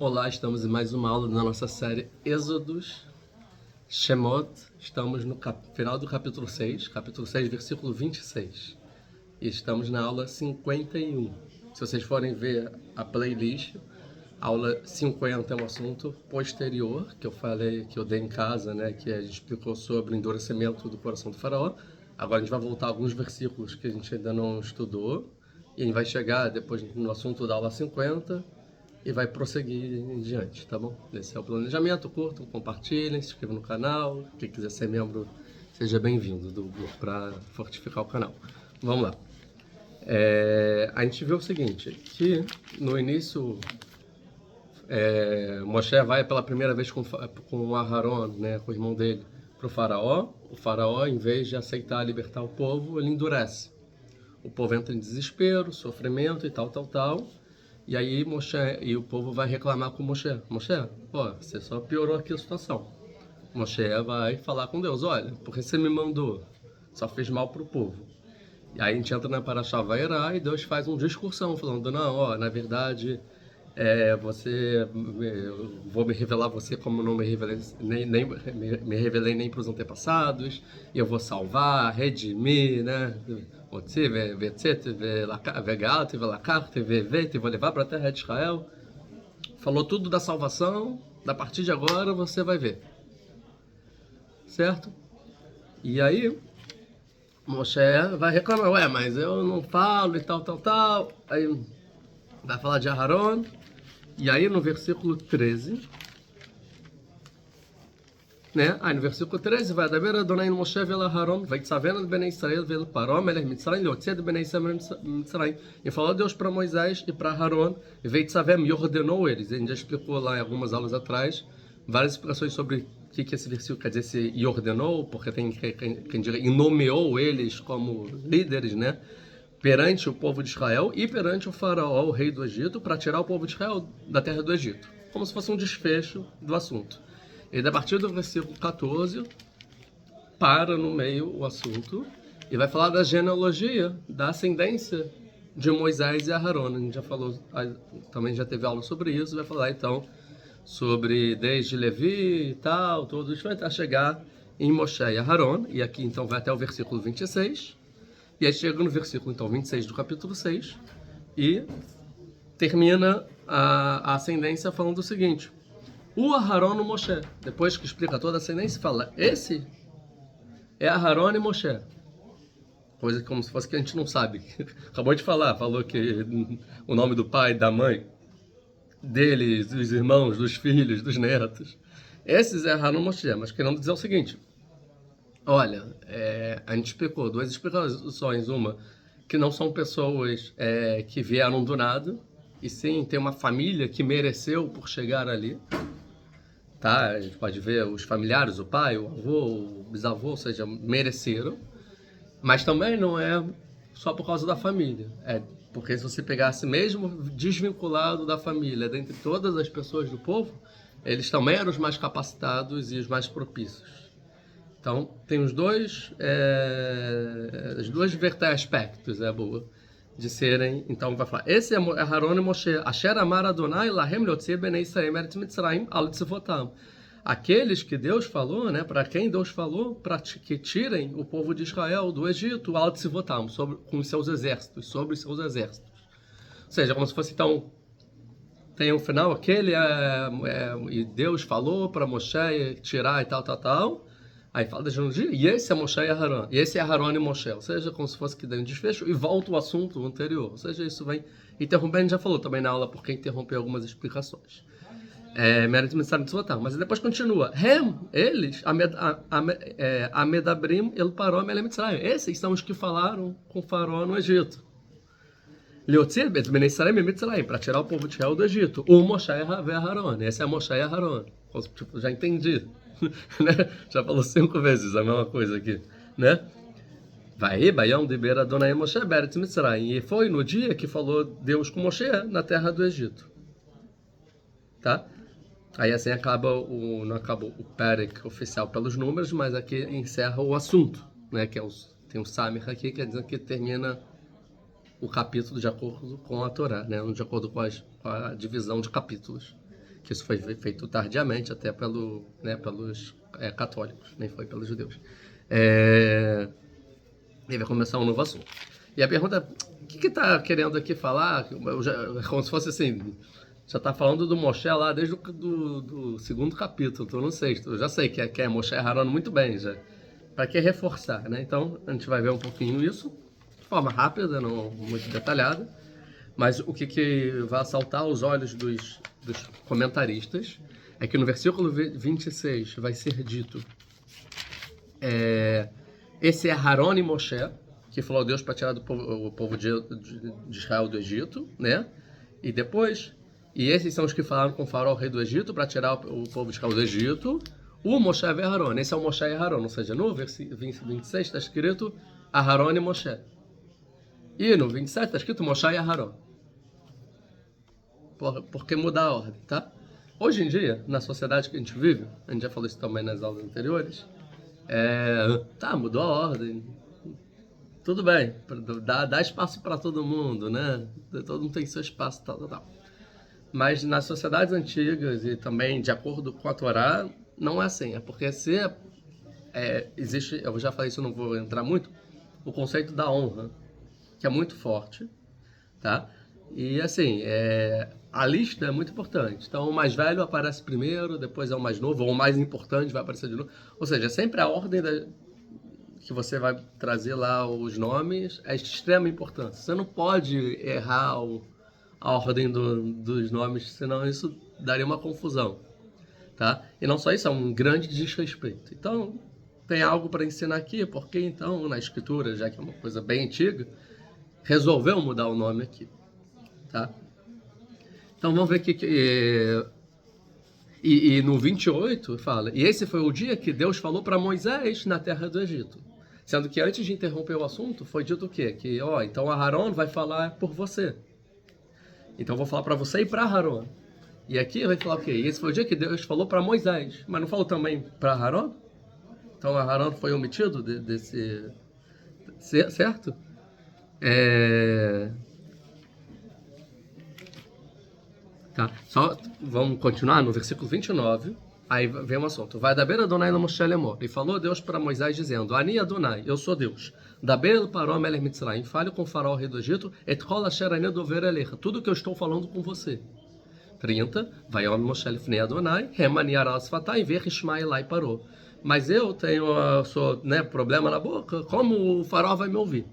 Olá, estamos em mais uma aula da nossa série Êxodos, Shemot. Estamos no final do capítulo 6, versículo 26. E estamos na aula 51. Se vocês forem ver a playlist, a aula 50 é um assunto posterior, que eu falei, que eu dei em casa, né, que a gente explicou sobre o endurecimento do coração do faraó. Agora a gente vai voltar a alguns versículos que a gente ainda não estudou, e a gente vai chegar depois no assunto da aula 50, e vai prosseguir em diante, tá bom? Esse é o planejamento. Curtam, compartilhem, se inscrevam no canal. Quem quiser ser membro, seja bem-vindo do grupo para fortificar o canal. Vamos lá. A gente viu o seguinte, que no início Moshe vai pela primeira vez com Aharon, né, com o irmão dele, para o faraó. O faraó, em vez de aceitar libertar o povo, ele endurece. O povo entra em desespero, sofrimento e tal. E aí Moshe e o povo vai reclamar com Moshe. Moshe, você só piorou aqui a situação. Moshe vai falar com Deus, olha, porque você me mandou? Só fez mal pro povo. E aí a gente entra na Parashá Vairá e Deus faz uma discursão, falando, não, na verdade, vou me revelar a você como não me revelei me revelei nem para os antepassados, e eu vou salvar, redimir, né? Vou levar para a terra de Israel. Falou tudo da salvação, da partir de agora você vai ver, certo? E aí Moshe vai reclamar, mas eu não falo e tal. Aí vai falar de Aharon. E aí no versículo 13, né? Aí no versículo 13 vai dar Adonai Moshe vel Aharon, vai tzavena de Bnei Israel vel Paró, melech Mitzrayim, leotzia de Bnei Israel Mitzrayim. E falou Deus para Moisés e para Aharon, e veio tzavem, e ordenou eles. A gente já explicou lá em algumas aulas atrás várias explicações sobre o que esse versículo quer dizer, se e ordenou, porque tem quem diga, e nomeou eles como líderes, né? Perante o povo de Israel e perante o faraó, o rei do Egito, para tirar o povo de Israel da terra do Egito. Como se fosse um desfecho do assunto. E a partir do versículo 14, para no meio o assunto e vai falar da genealogia, da ascendência de Moisés e Aharon. A gente já falou, também já teve aula sobre isso, vai falar então sobre desde Levi e tal, todos, vai até chegar em Moshe e Aharon, e aqui então vai até o versículo 26, e aí chega no versículo então 26 do capítulo 6, e termina a ascendência falando o seguinte: o Aharon no Moshe, depois que explica toda a ascendência, fala, esse é Aharon e Moshe. Coisa como se fosse que a gente não sabe. Acabou de falar, falou que o nome do pai, da mãe, deles, dos irmãos, dos filhos, dos netos. Esses é Aharon e Moshe, mas querendo dizer o seguinte, olha, a gente explicou duas explicações, uma, que não são pessoas que vieram do nada, e sim tem uma família que mereceu por chegar ali. Tá? A gente pode ver os familiares, o pai, o avô, o bisavô, ou seja, mereceram. Mas também não é só por causa da família. Porque se você pegasse mesmo desvinculado da família, dentre todas as pessoas do povo, eles também eram os mais capacitados e os mais propícios. Então, tem os dois aspectos, boa, de serem, então vai falar, esse é Aharon e Moshe, Asher amar Adonai lahem leotzir bnei Israel eretz Mitzrayim al tzvotam. Aqueles que Deus falou, né, para quem Deus falou, para que tirem o povo de Israel do Egito, al tzvotam, com os seus exércitos, sobre os seus exércitos. Ou seja, como se fosse então, tem um final, aquele e Deus falou para Moshe tirar e tal. Aí fala da genealogia, e esse é Moshe e Aharon, e esse é Aharon e Moshe, ou seja, como se fosse que dê um desfecho, e volta o assunto anterior, ou seja, isso vem interrompendo, a gente já falou também na aula, porque interrompeu algumas explicações. Mas depois continua, eles, Amedabrim, El Paró, Melem Mitzrayim, esses são os que falaram com o faraó no Egito. Leotzir, Bnei Israel e Mitzrayim, para tirar o povo de Israel do Egito, o Moshe e Aharon, esse é Moshe e Aharon, tipo, já entendi. Né? Já falou 5 vezes a mesma coisa aqui, né? Vai, Baião de Beira Adonai Moshe Beretz Mitzrayim. E foi no dia que falou Deus com Moshe na terra do Egito. Tá? Aí assim não acaba o Perek oficial pelos números, mas aqui encerra o assunto, né? Que tem o Samir aqui, quer dizer que termina o capítulo de acordo com a Torá, né? De acordo com a divisão de capítulos. que isso foi feito tardiamente até pelos católicos, nem foi pelos judeus. Ele vai começar um novo assunto. E a pergunta, o que está querendo aqui falar? Como se fosse assim, já está falando do Moshe lá desde do segundo capítulo, estou no sexto. Eu já sei que é Moshe e Haron muito bem, já. Para que reforçar, né? Então, a gente vai ver um pouquinho isso, de forma rápida, não muito detalhada. Mas o que vai saltar aos olhos dos comentaristas é que no versículo 26 vai ser dito esse é Haron e Moshe, que falou a Deus para tirar o povo de Israel do Egito, né? E depois, esses são os que falaram com o faraó, rei do Egito, para tirar o povo de Israel do Egito. O Moshe e Haron, esse é o Moshe e Haron, ou seja, no versículo 26 está escrito Haron e Moshe. E no 27 está escrito Moshe e Haron. Por que mudar a ordem, tá? Hoje em dia, na sociedade que a gente vive, a gente já falou isso também nas aulas anteriores, mudou a ordem. Tudo bem, dá espaço para todo mundo, né? Todo mundo tem seu espaço, tal. Mas nas sociedades antigas e também de acordo com a Torá, não é assim. É porque existe, eu já falei isso, não vou entrar muito, o conceito da honra, que é muito forte, tá? E assim, a lista é muito importante. Então o mais velho aparece primeiro, depois é o mais novo, ou o mais importante vai aparecer de novo. Ou seja, sempre a ordem que você vai trazer lá os nomes é de extrema importância. Você não pode errar a ordem dos nomes, senão isso daria uma confusão, tá? E não só isso, é um grande desrespeito. Então, tem algo para ensinar aqui, porque então, na escritura, já que é uma coisa bem antiga, resolveu mudar o nome aqui, tá? Então, vamos ver que e no 28 fala, e esse foi o dia que Deus falou para Moisés na terra do Egito. Sendo que antes de interromper o assunto, foi dito o quê? Que, então Aharon vai falar por você. Então eu vou falar para você e para Aharon. E aqui vai falar o quê? Esse foi o dia que Deus falou para Moisés. Mas não falou também para Aharon? Então Aharon foi omitido desse... Certo? Tá. Só vamos continuar no versículo 29. Aí vem um assunto. Vai da beira Adonai no Moshe Lemor. E falou Deus para Moisés dizendo: Ani Adonai, eu sou Deus. Da beira Paró Melech Mitzrayim. Fale com o faraó, rei do Egito. Et kol asher ani dover elecha. Tudo que eu estou falando com você. 30. Vai Yom Moshe Lifnei Adonai. Remani aras fatai vechishma elai parou. Mas eu tenho problema na boca. Como o faraó vai me ouvir?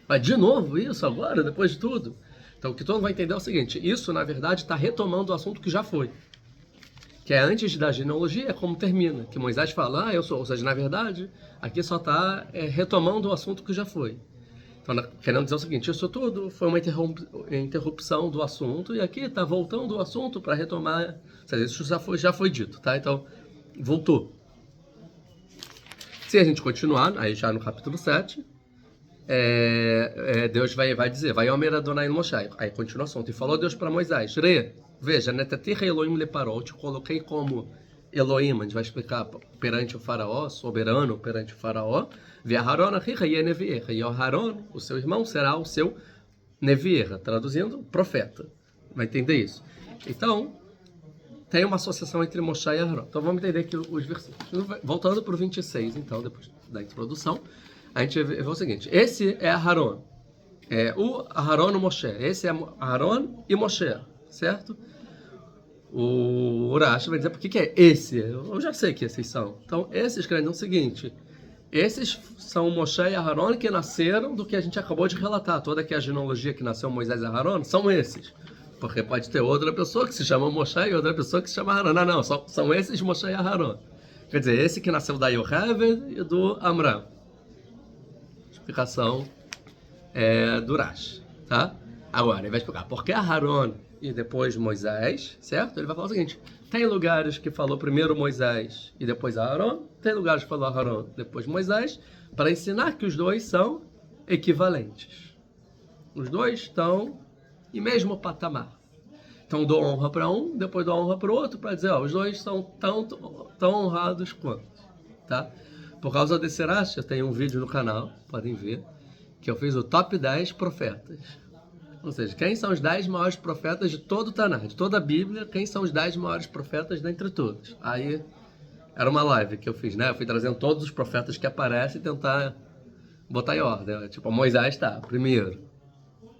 Mas de novo isso agora, depois de tudo? Então o que todo mundo vai entender é o seguinte. Isso, na verdade, está retomando o assunto que já foi. Que é antes da genealogia, como termina. Que Moisés fala, eu sou. Ou seja, na verdade, aqui só está retomando o assunto que já foi. Então, querendo dizer o seguinte, isso tudo foi uma interrupção do assunto, e aqui está voltando o assunto para retomar. Ou seja, isso já foi dito, tá? Então, voltou. Se a gente continuar, aí já no capítulo 7, Deus vai dizer, vai Omer Adonai no Moshe. Aí continua o assunto. E falou Deus para Moisés, veja, Netatira Elohim Leparó, eu te coloquei como Elohim, a gente vai explicar, perante o faraó, soberano perante o faraó. Ve Aharon achicha yeneviecha, e o Aharon, o seu irmão, será o seu neviecha, traduzindo, profeta. Vai entender isso? Então, tem uma associação entre Moshe e Aharon. Então vamos entender aqui os versículos. Voltando para o 26, então, depois da introdução, a gente vê o seguinte, esse é Aharon, o Aharon e o Moshe, esse é Aharon e Moshe, certo? O Urash vai dizer por que é esse. Eu já sei que esses são. Então, esses querem dizer o seguinte: esses são Moshe e Aharon que nasceram do que a gente acabou de relatar. Toda aqui a genealogia que nasceu Moisés e Aharon são esses. Porque pode ter outra pessoa que se chama Moshe e outra pessoa que se chama Aharon. Não, são esses Moshe e Aharon. Quer dizer, esse que nasceu da Yocheved e do Amram. Explicação do Urash, tá? Agora, ele vai explicar por que Aharon e depois Moisés, certo? Ele vai falar o seguinte, tem lugares que falou primeiro Moisés e depois Aharon, tem lugares que falou Aharon depois Moisés, para ensinar que os dois são equivalentes. Os dois estão em mesmo patamar. Então dou honra para um, depois dou honra para o outro, para dizer, os dois são tão honrados quanto, tá? Por causa desse Rashi, eu tenho um vídeo no canal, podem ver, que eu fiz o top 10 profetas. Ou seja, quem são os 10 maiores profetas de todo o Tanakh, de toda a Bíblia, quem são os 10 maiores profetas dentre todos? Aí era uma live que eu fiz, né? Eu fui trazendo todos os profetas que aparecem e tentar botar em ordem. Tipo, Moisés tá, primeiro,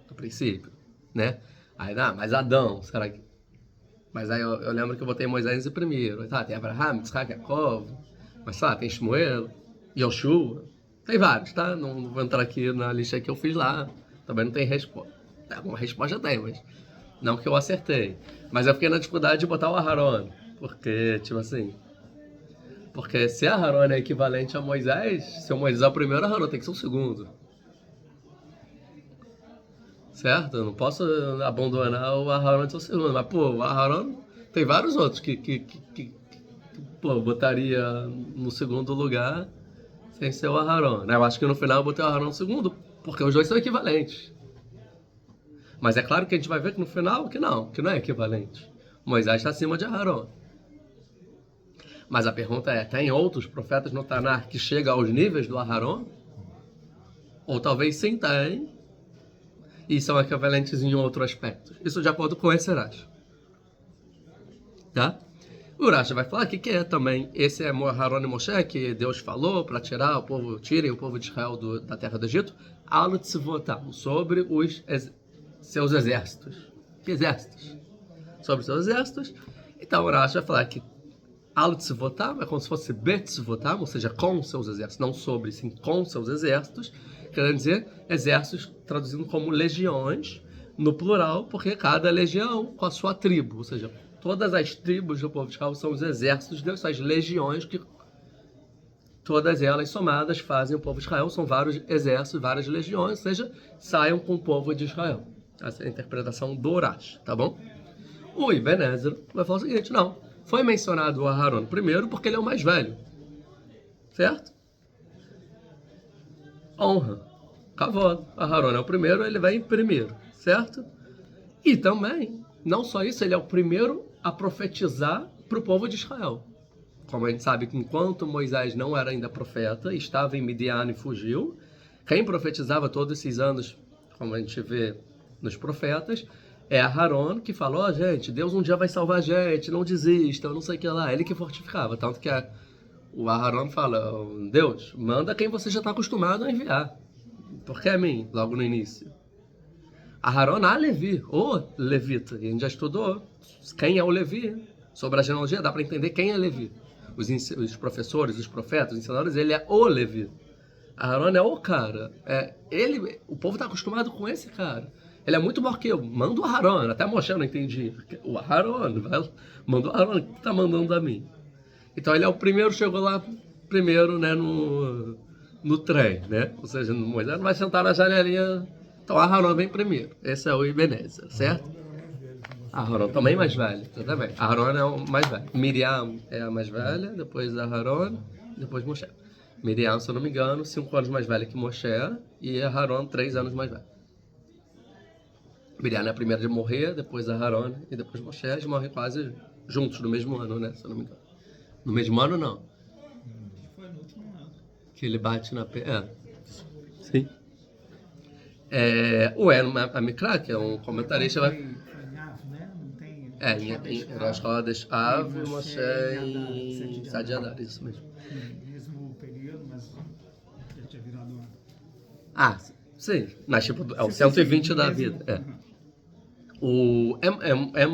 a princípio, né? Aí, mas Adão, será que... Mas aí eu lembro que eu botei Moisés em primeiro. Tá, tem Abraham, Isaac, Jacob, mas tá, tem Shmuel, Yoshua, tem vários, tá? Não vou entrar aqui na lista que eu fiz lá. Também não tem resposta. Alguma resposta tem, mas não que eu acertei. Mas eu fiquei na dificuldade de botar o Aharon. Porque, tipo assim... Porque se Aharon é equivalente a Moisés, se o Moisés é o primeiro, Aharon tem que ser o segundo. Certo? Eu não posso abandonar o Aharon de ser o segundo. Mas, pô, o Aharon tem vários outros que pô, botaria no segundo lugar sem ser o Aharon. Né? Eu acho que no final eu botei o Aharon no segundo, porque os dois são equivalentes. Mas é claro que a gente vai ver que no final que não é equivalente. Moisés está acima de Aharon. Mas a pergunta é, tem outros profetas no Tanakh que chegam aos níveis do Aharon? Ou talvez sim tem, e são equivalentes em outro aspecto. Isso de acordo com esse Rashi. Tá? O Rashi vai falar que é também, esse é Aharon e Moshe, que Deus falou para tirar o povo, tirem o povo de Israel da terra do Egito, sobre os seus exércitos. Que exércitos? Sobre os seus exércitos. Então o Rashi vai falar que Al-Tzvotam é como se fosse Bet-Tzvotam, ou seja, com seus exércitos, não sobre, sim com seus exércitos, querendo dizer exércitos traduzindo como legiões, no plural, porque cada legião com a sua tribo, ou seja, todas as tribos do povo de Israel são os exércitos de Deus, são as legiões que todas elas somadas fazem o povo de Israel, são vários exércitos, várias legiões, ou seja, saiam com o povo de Israel. Essa é a interpretação do Rashi, tá bom? O Ibn Ezra vai falar o seguinte, não, foi mencionado o Aharon primeiro porque ele é o mais velho, certo? Honra, kavod, Aharon é o primeiro, ele vem primeiro, certo? E também, não só isso, ele é o primeiro a profetizar para o povo de Israel. Como a gente sabe que enquanto Moisés não era ainda profeta, estava em Midian e fugiu, quem profetizava todos esses anos, como a gente vê nos profetas, é Aharon, que falou, ó, gente, Deus um dia vai salvar a gente, não desista, não sei o que lá. Ele que fortificava, tanto que o Aharon fala, Deus, manda quem você já está acostumado a enviar. Por que a mim, logo no início? Aharon a Levi, o levita, e a gente já estudou quem é o Levi. Sobre a genealogia dá para entender quem é Levi. Os professores, os profetas, os ensinadores, ele é o Levi. Aharon é o cara. O povo está acostumado com esse cara. Ele é muito maior que eu. Manda o Aharon. Até Moshe eu não entendi. O Aharon, manda o Aharon que tá mandando a mim. Então ele é o primeiro, chegou lá primeiro, né, no trem, né? Ou seja, Moisés não vai sentar na janelinha. Então Aharon vem primeiro. Esse é o Ibn Ezra, certo? Aharon também mais velho, também. Aharon é o mais velho. Miriam é a mais velha, depois Aharon, depois Moshe. Miriam, se eu não me engano, 5 anos mais velha que Moshe, e Aharon 3 anos mais velho. Miriam é a primeira de morrer, depois Aharon e depois Moshe. Eles morrem quase juntos no mesmo ano, né? Se eu não me engano. No mesmo ano, não. Foi no último ano. Que ele bate na... Sim. O En Amikra, que é um comentarista... Foi em Av, né? Não tem... em Rosh Chodesh Av e Moshe em Sade Adar, isso mesmo. Mesmo período, mas já tinha virado ano. Sim. Mas, tipo, é o 120 da vida. O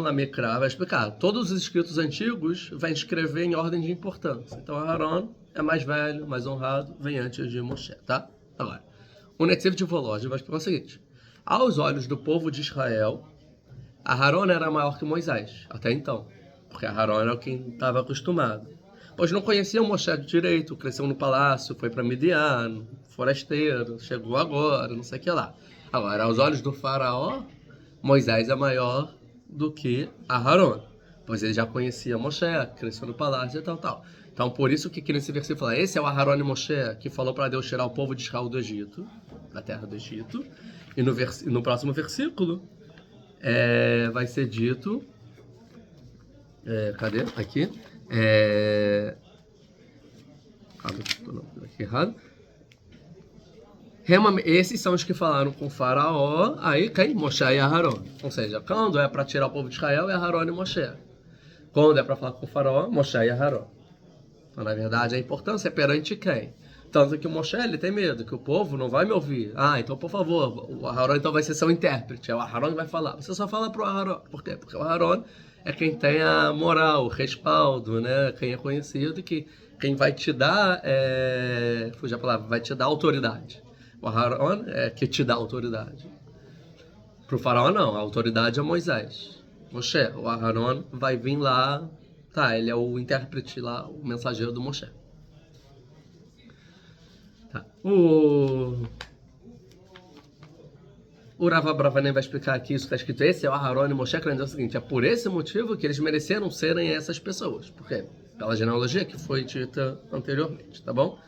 Amikra vai explicar. Todos os escritos antigos vêm escrever em ordem de importância. Então, Aharon é mais velho, mais honrado, vem antes de Moshe, tá? Agora, o Netziv de Volozhin vai explicar o seguinte. Aos olhos do povo de Israel, Aharon era maior que Moisés, até então. Porque Aharon era quem estava acostumado. Pois não conheciam Moshe direito, cresceu no palácio, foi para Midian, forasteiro, chegou agora, não sei o que lá. Agora, aos olhos do faraó, Moisés é maior do que Aharon, pois ele já conhecia Moshe, cresceu no palácio e tal. Então, por isso que aqui nesse versículo fala, esse é o Aharon e Moshe que falou para Deus tirar o povo de Israel do Egito, da terra do Egito. E no próximo versículo vai ser dito... cadê? Aqui. Calma, estou aqui errado. Esses são os que falaram com o faraó, aí quem? Moshe e Aharon. Ou seja, quando é para tirar o povo de Israel, é Aharon e Moshe. Quando é para falar com o faraó, Moshe e Aharon. Então, na verdade, a importância é perante quem? Tanto que o Moshe, ele tem medo, que o povo não vai me ouvir. Ah, então, por favor, o Aharon então vai ser seu intérprete. É o Aharon que vai falar. Você só fala pro Aharon. Por quê? Porque o Aharon é quem tem a moral, o respaldo, né? Quem é conhecido e que quem vai te dar, fugiu a palavra, vai te dar autoridade. O Aharon é que te dá autoridade. Pro faraó não, a autoridade é Moisés. Moshe, o Aharon vai vir lá, tá, ele é o intérprete lá, o mensageiro do Moshe. Tá. O Rav Abravanem vai explicar aqui, isso está escrito, esse é o Aharon e Moshe, querendo dizer o seguinte, é por esse motivo que eles mereceram serem essas pessoas. Por quê? Pela genealogia que foi dita anteriormente, tá bom?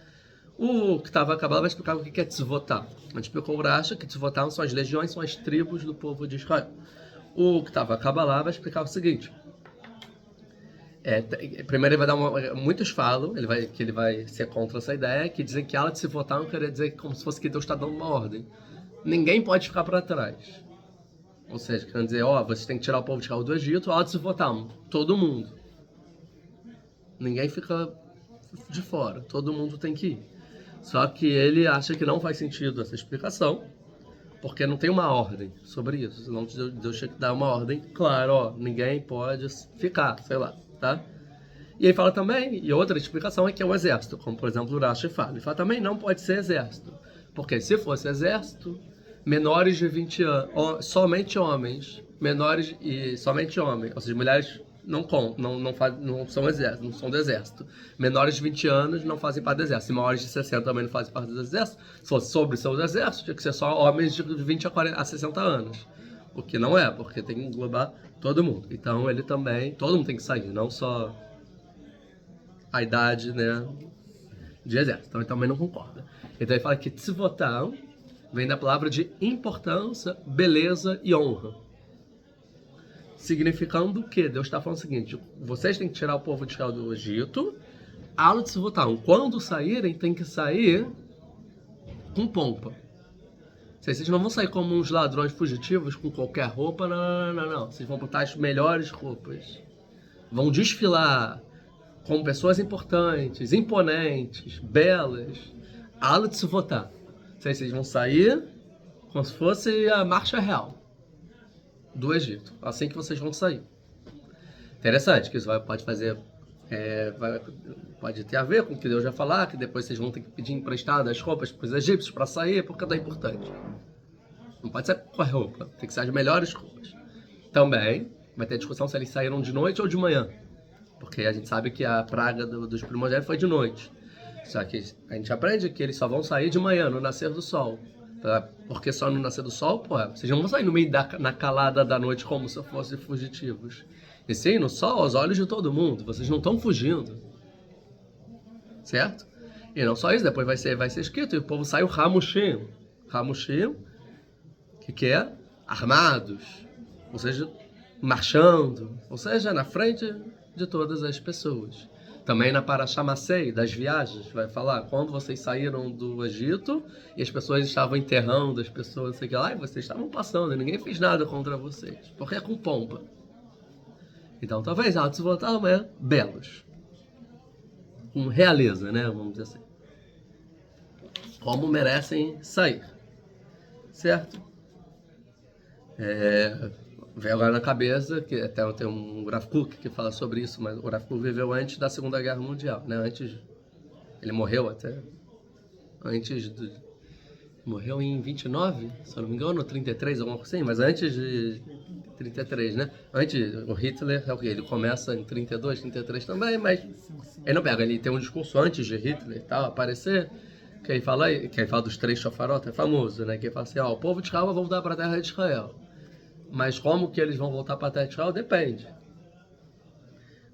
O que estava acabado vai explicar o que é tzvotar. A gente explicou o Rashi que tzvotar são as legiões, são as tribos do povo de Israel. O que estava acabado vai explicar o seguinte. Primeiro ele vai dar muitos falam, que ele vai ser contra essa ideia, que dizem que ela de se votar não queria dizer como se fosse que Deus está dando uma ordem. Ninguém pode ficar para trás. Ou seja, quer dizer, vocês têm que tirar o povo de Israel do Egito, ela de se votar, todo mundo. Ninguém fica de fora, todo mundo tem que ir. Só que ele acha que não faz sentido essa explicação, porque não tem uma ordem sobre isso. Senão Deus tinha que dar uma ordem, claro, ninguém pode ficar, sei lá, tá? E ele fala também, e outra explicação é que é o exército, como por exemplo o Rashi fala. Ele fala também não pode ser exército, porque se fosse exército, menores de 20 anos, somente homens, menores e somente homens, ou seja, mulheres não são exército, não são do exército. Menores de 20 anos não fazem parte do exército. E maiores de 60 também não fazem parte do exército. Se fosse sobre seus exércitos, tinha que ser só homens de 20 a 60 anos. O que não é, porque tem que englobar todo mundo. Então ele também, todo mundo tem que sair, não só a idade, né, de exército. Então ele também não concorda. Então ele fala que tzvotar vem da palavra de importância, beleza e honra. Significando que Deus está falando o seguinte: vocês têm que tirar o povo de Israel do Egito, quando saírem, tem que sair com pompa. Vocês não vão sair como uns ladrões fugitivos com qualquer roupa, não. Vocês vão botar as melhores roupas. Vão desfilar como pessoas importantes, imponentes, belas. Votar. Vocês vão sair como se fosse a marcha real do Egito, assim que vocês vão sair. Interessante, que isso pode fazer, pode ter a ver com o que Deus vai falar, que depois vocês vão ter que pedir emprestado as roupas para os egípcios para sair, porque é importante. Não pode ser com a roupa, tem que ser as melhores roupas. Também vai ter discussão se eles saíram de noite ou de manhã, porque a gente sabe que a praga dos primogênitos foi de noite. Só que a gente aprende que eles só vão sair de manhã, no nascer do sol. Porque só no nascer do sol, vocês não vão sair no meio na calada da noite como se fossem fugitivos. E sim, no sol, aos olhos de todo mundo, vocês não estão fugindo. Certo? E não só isso, depois vai ser escrito, e o povo sai o Hamushim. Hamushim, que é? Armados. Ou seja, marchando. Ou seja, na frente de todas as pessoas. Também na Parashá Masei, das viagens, vai falar quando vocês saíram do Egito e as pessoas estavam enterrando as pessoas, não sei o que lá, e vocês estavam passando e ninguém fez nada contra vocês, porque é com pompa. Então talvez altos voltar é belos. Com realeza, né? Vamos dizer assim. Como merecem sair. Certo? Veio agora na cabeça, que até tem um Rav Kook que fala sobre isso, mas o Rav Kook viveu antes da Segunda Guerra Mundial, né? Ele morreu até antes morreu em 29, se eu não me engano, 33, alguma coisa assim, mas antes de 33, né? Antes, o Hitler, ele começa em 32, 33 também, mas ele não pega, ele tem um discurso antes de Hitler e tal, aparecer, que ele fala dos 3 shofarot, é famoso, né? Que ele fala assim, o povo de Israel vai voltar para a terra de Israel. Mas como que eles vão voltar para a terra de Israel? Depende.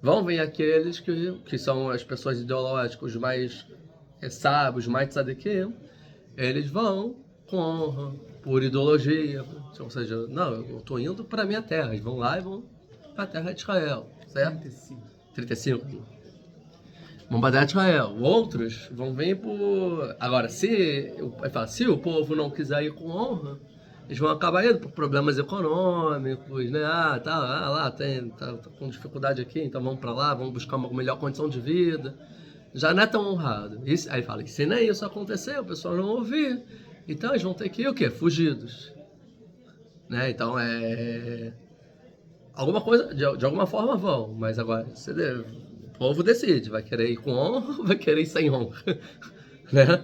Vão vir aqueles que são as pessoas ideológicas, os mais sábios, mais tzadikim, eles vão com honra, por ideologia, ou seja, não, eu estou indo para a minha terra, eles vão lá e vão para a terra de Israel, certo? 35. vão bater Israel. Outros vão vir por... Agora, se o povo não quiser ir com honra, eles vão acabar indo por problemas econômicos, né? Lá tá com dificuldade aqui, então vamos para lá, vamos buscar uma melhor condição de vida. Já não é tão honrado. Aí fala, e se nem isso acontecer, o pessoal não ouvir, então eles vão ter que ir o quê? Fugidos. Né? Então alguma coisa, de alguma forma vão, mas agora o povo decide, vai querer ir com honra ou vai querer ir sem honra. Né?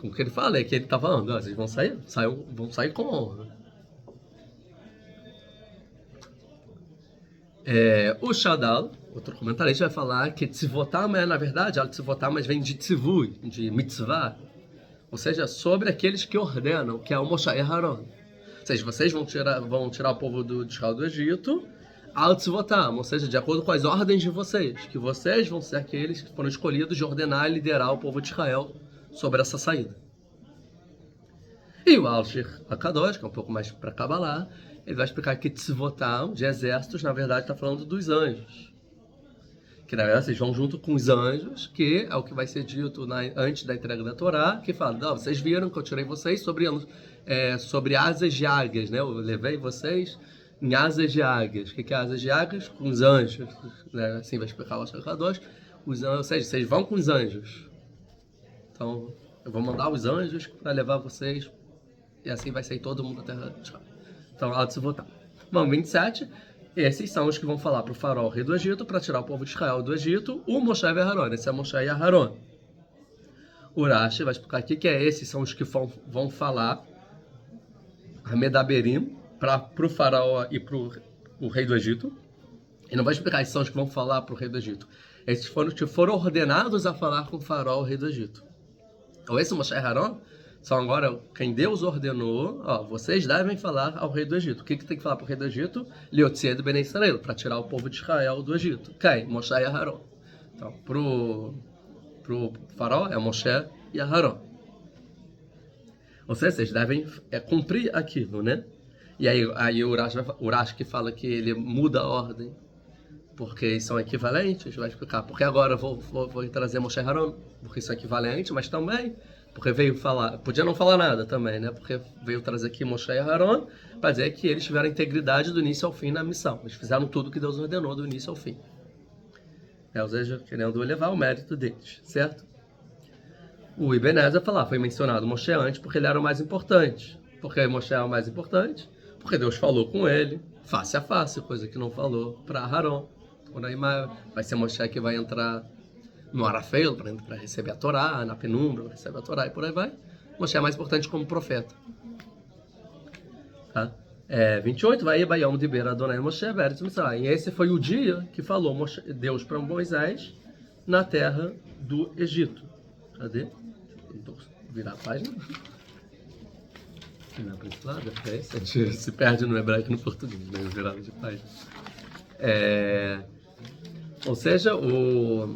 O que ele fala é que ele tá falando, ó, vocês vão sair com honra. O Shadal, outro comentarista, vai falar que tzvotam na verdade, tzvotam, mas vem de tzivui, de mitzvah, ou seja, sobre aqueles que ordenam, que é o Moshe e Aharon. Ou seja, vocês vão tirar o povo de Israel do Egito, tzvotam, ou seja, de acordo com as ordens de vocês, que vocês vão ser aqueles que foram escolhidos de ordenar e liderar o povo de Israel sobre essa saída. E o Al-Shir HaKadosh, que é um pouco mais para Kabbalah, ele vai explicar que tzvotam, de exércitos, na verdade está falando dos anjos. Que na verdade vocês vão junto com os anjos, que é o que vai ser dito antes da entrega da Torá, que fala, não, vocês viram que eu tirei vocês sobre asas de águias, né? Eu levei vocês em asas de águias. O que é asas de águias? Com os anjos. Né? Assim vai explicar o Al-Shir HaKadosh. Ou seja, vocês vão com os anjos. Então, eu vou mandar os anjos para levar vocês, e assim vai sair todo mundo da terra de Israel. Então, há de se votar. Bom, 27, esses são os que vão falar para o faraó, rei do Egito, para tirar o povo de Israel do Egito, o Moshe e Aharon. Esse é Moshe e Aharon. O Rashi vai explicar aqui que esses são os que vão falar, Hamedaberim, para o faraó e para o rei do Egito. E não vai explicar esses são os que vão falar para o rei do Egito. Esses foram os que foram ordenados a falar com o faraó, o rei do Egito. Então, esse Moshe e Aharon são agora quem Deus ordenou, vocês devem falar ao rei do Egito. O que tem que falar para o rei do Egito? Liotzied ben Israel, para tirar o povo de Israel do Egito. Quem? Moshe e Aharon. Então, pro faraó é Moshe e Aharon. Ou seja, vocês devem cumprir aquilo, né? E aí o Rashi que fala que ele muda a ordem, porque são equivalentes, vai explicar. Porque agora vou trazer Moshe e Aharon, porque são equivalentes, mas também porque veio falar, podia não falar nada também, né? Porque veio trazer aqui Moshe e Aharon para dizer que eles tiveram integridade do início ao fim na missão. Eles fizeram tudo que Deus ordenou do início ao fim. Ou seja, querendo elevar o mérito deles, certo? O Ibn Ezra falar, foi mencionado Moshe antes porque ele era o mais importante. Porque Moshe é o mais importante? Porque Deus falou com ele, face a face, coisa que não falou para Aharon. Por aí vai ser Moshe que vai entrar no Arafel, para receber a Torá, na penumbra, para receber a Torá e por aí vai. Moshe é mais importante como profeta. Tá? 28, vai Yom Diber Adonai Moshe Beretz Mitzrayim. E esse foi o dia que falou Deus para Moisés na terra do Egito. Cadê? Vou virar a página. Virar para esse lado, a gente se perde no hebraico e no português, né? Virada de página. Ou seja, o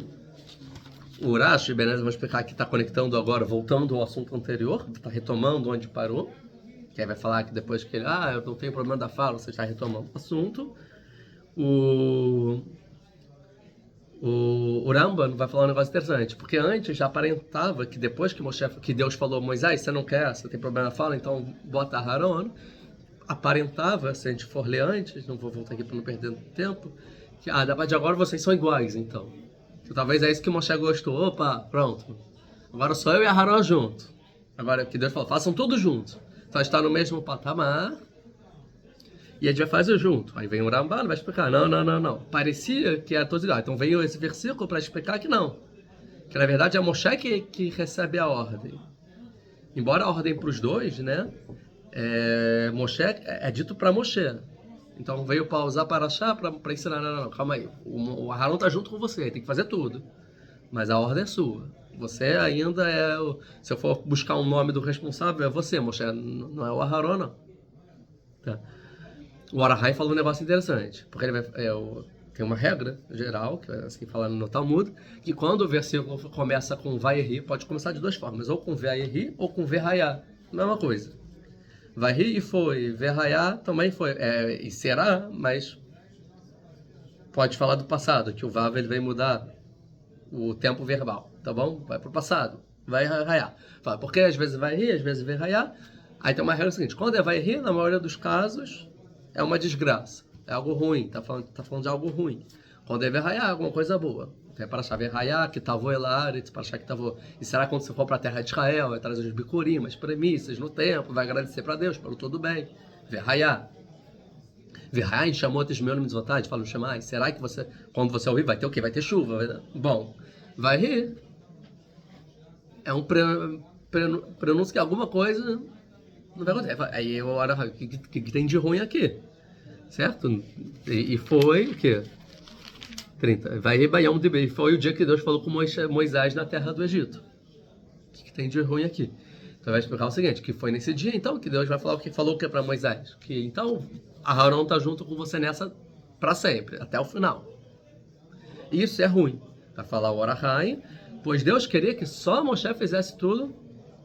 Rashi, beleza, vou explicar que está conectando agora, voltando ao assunto anterior, está retomando onde parou, que aí vai falar que depois que ele, eu não tenho problema da fala, você está retomando o assunto. O Rambam vai falar um negócio interessante, porque antes já aparentava que depois que Deus falou, Moisés, você não quer, você tem problema da fala, então bota Aharon, aparentava, se a gente for ler antes, não vou voltar aqui para não perder tempo, que de agora vocês são iguais, então. Talvez é isso que Moshe gostou. Opa, pronto. Agora só eu e Aharon junto. Agora que Deus falou, façam tudo junto. Então está no mesmo patamar. E a gente vai fazer junto. Aí vem o Rambam e vai explicar. Não. Parecia que era todos iguais. Então veio esse versículo para explicar que não. Que na verdade é Moshe que recebe a ordem. Embora a ordem para os dois, né? Moshe é dito para Moshe. Então veio para usar Parashá para ensinar, não, calma aí. O Aharon está junto com você, tem que fazer tudo. Mas a ordem é sua. Você ainda se eu for buscar um nome do responsável, é você, Moshe, não é o Aharon, não. Tá. O Arahai falou um negócio interessante, porque ele tem uma regra geral, que é assim falando no Talmud, que quando o versículo começa com Vayeri, pode começar de duas formas, ou com Vayeri ou com Verhayá, mesma coisa. Vai rir e foi, Verhayá também foi, e será, mas pode falar do passado, que o Vav ele vem mudar o tempo verbal, tá bom? Vai pro passado, vai raiar. Fala, porque às vezes vai rir, às vezes vai raiar. Aí tem uma regra seguinte, quando é vai rir, na maioria dos casos, é uma desgraça, é algo ruim, tá falando de algo ruim. Quando é vai raiar, alguma coisa boa. Tem para achar raiar, que tavou elaret, para achar que tavou. E será que quando você for para a terra de Israel, vai trazer os bicurim, as premissas no tempo, vai agradecer para Deus pelo tudo bem. Verraiar. Verraiar em chamot de meu mitzvotad, fala no Shemai. Será que você, quando você ouvir, vai ter o quê? Vai ter chuva. Bom, vai rir. É um prenúncio que alguma coisa não vai acontecer. Aí eu olho, o que tem de ruim aqui? Certo? E foi o quê? 30. Vai Rebaião de Bey. Foi o dia que Deus falou com Moisés na terra do Egito. O que tem de ruim aqui? Então vai explicar o seguinte, que foi nesse dia então que Deus vai falar o que falou o que para Moisés? Que então Aharon está junto com você nessa para sempre, até o final. Isso é ruim. Vai falar o Orahai, pois Deus queria que só Moshe fizesse tudo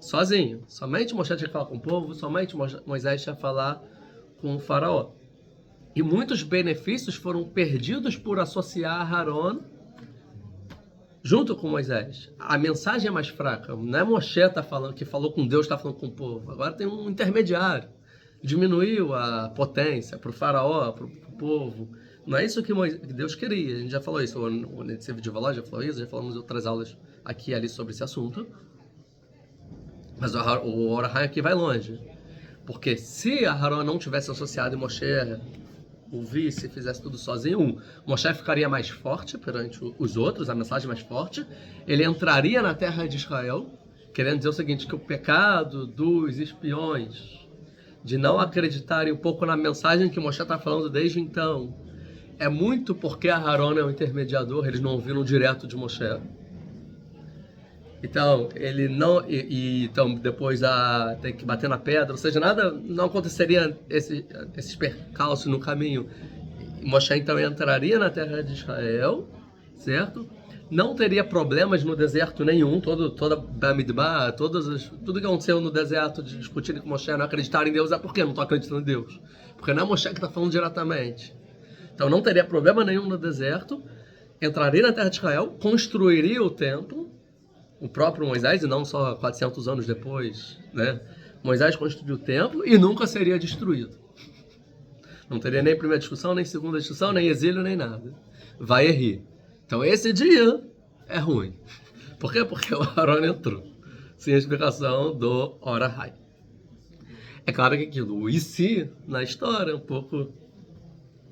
sozinho. Somente Moshe tinha que falar com o povo, somente Moisés tinha que falar com o faraó. E muitos benefícios foram perdidos por associar Aharon junto com Moisés. A mensagem é mais fraca. Não é Moshe que falou com Deus, está falando com o povo. Agora tem um intermediário. Diminuiu a potência para o faraó, para o povo. Não é isso que Deus queria. A gente já falou isso. O Netziv de Való já falou isso. Já falamos em outras aulas aqui e ali sobre esse assunto. Mas o Orahai aqui vai longe. Porque se Aharon não tivesse associado em Moshe, ouvisse, fizesse tudo sozinho, Moshe ficaria mais forte perante os outros, a mensagem mais forte, ele entraria na terra de Israel, querendo dizer o seguinte, que o pecado dos espiões, de não acreditarem um pouco na mensagem que Moshe está falando desde então, é muito porque Aharon é o intermediador, eles não ouviram direto de Moshe. Então, ele não. Então, depois tem que bater na pedra, ou seja, nada, não aconteceria esses percalços no caminho. Moshe então entraria na terra de Israel, certo? Não teria problemas no deserto nenhum, toda Bamidbar, tudo que aconteceu no deserto de discutirem com Moshe, não acreditarem em Deus, por que não estou acreditando em Deus? Porque não é Moshe que está falando diretamente. Então, não teria problema nenhum no deserto, entraria na terra de Israel, construiria o templo. O próprio Moisés, e não só 400 anos depois, né? Moisés construiu o templo e nunca seria destruído. Não teria nem primeira discussão, nem segunda discussão, nem exílio, nem nada. Vai rir. Então esse dia é ruim. Por quê? Porque o Aharon entrou. Sem a explicação do Orahai. É claro que aquilo, o e se, na história, é um pouco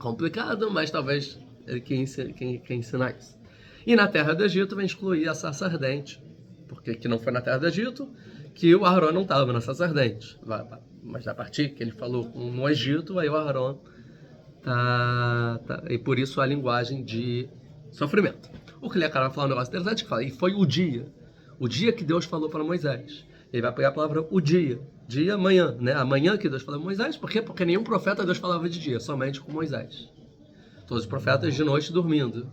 complicado, mas talvez ele quem ensinar isso. E na terra do Egito vai excluir a sarça ardente. Porque que não foi na terra do Egito, que o Aharon não estava na sarça ardente. Mas a partir que ele falou no Egito, aí o Aharon e por isso a linguagem de sofrimento. O que ele acaba falando um negócio interessante, que fala, e foi o dia que Deus falou para Moisés. Ele vai pegar a palavra o dia amanhã, né? Amanhã que Deus falou para Moisés, por quê? Porque nenhum profeta Deus falava de dia, somente com Moisés. Todos os profetas de noite dormindo.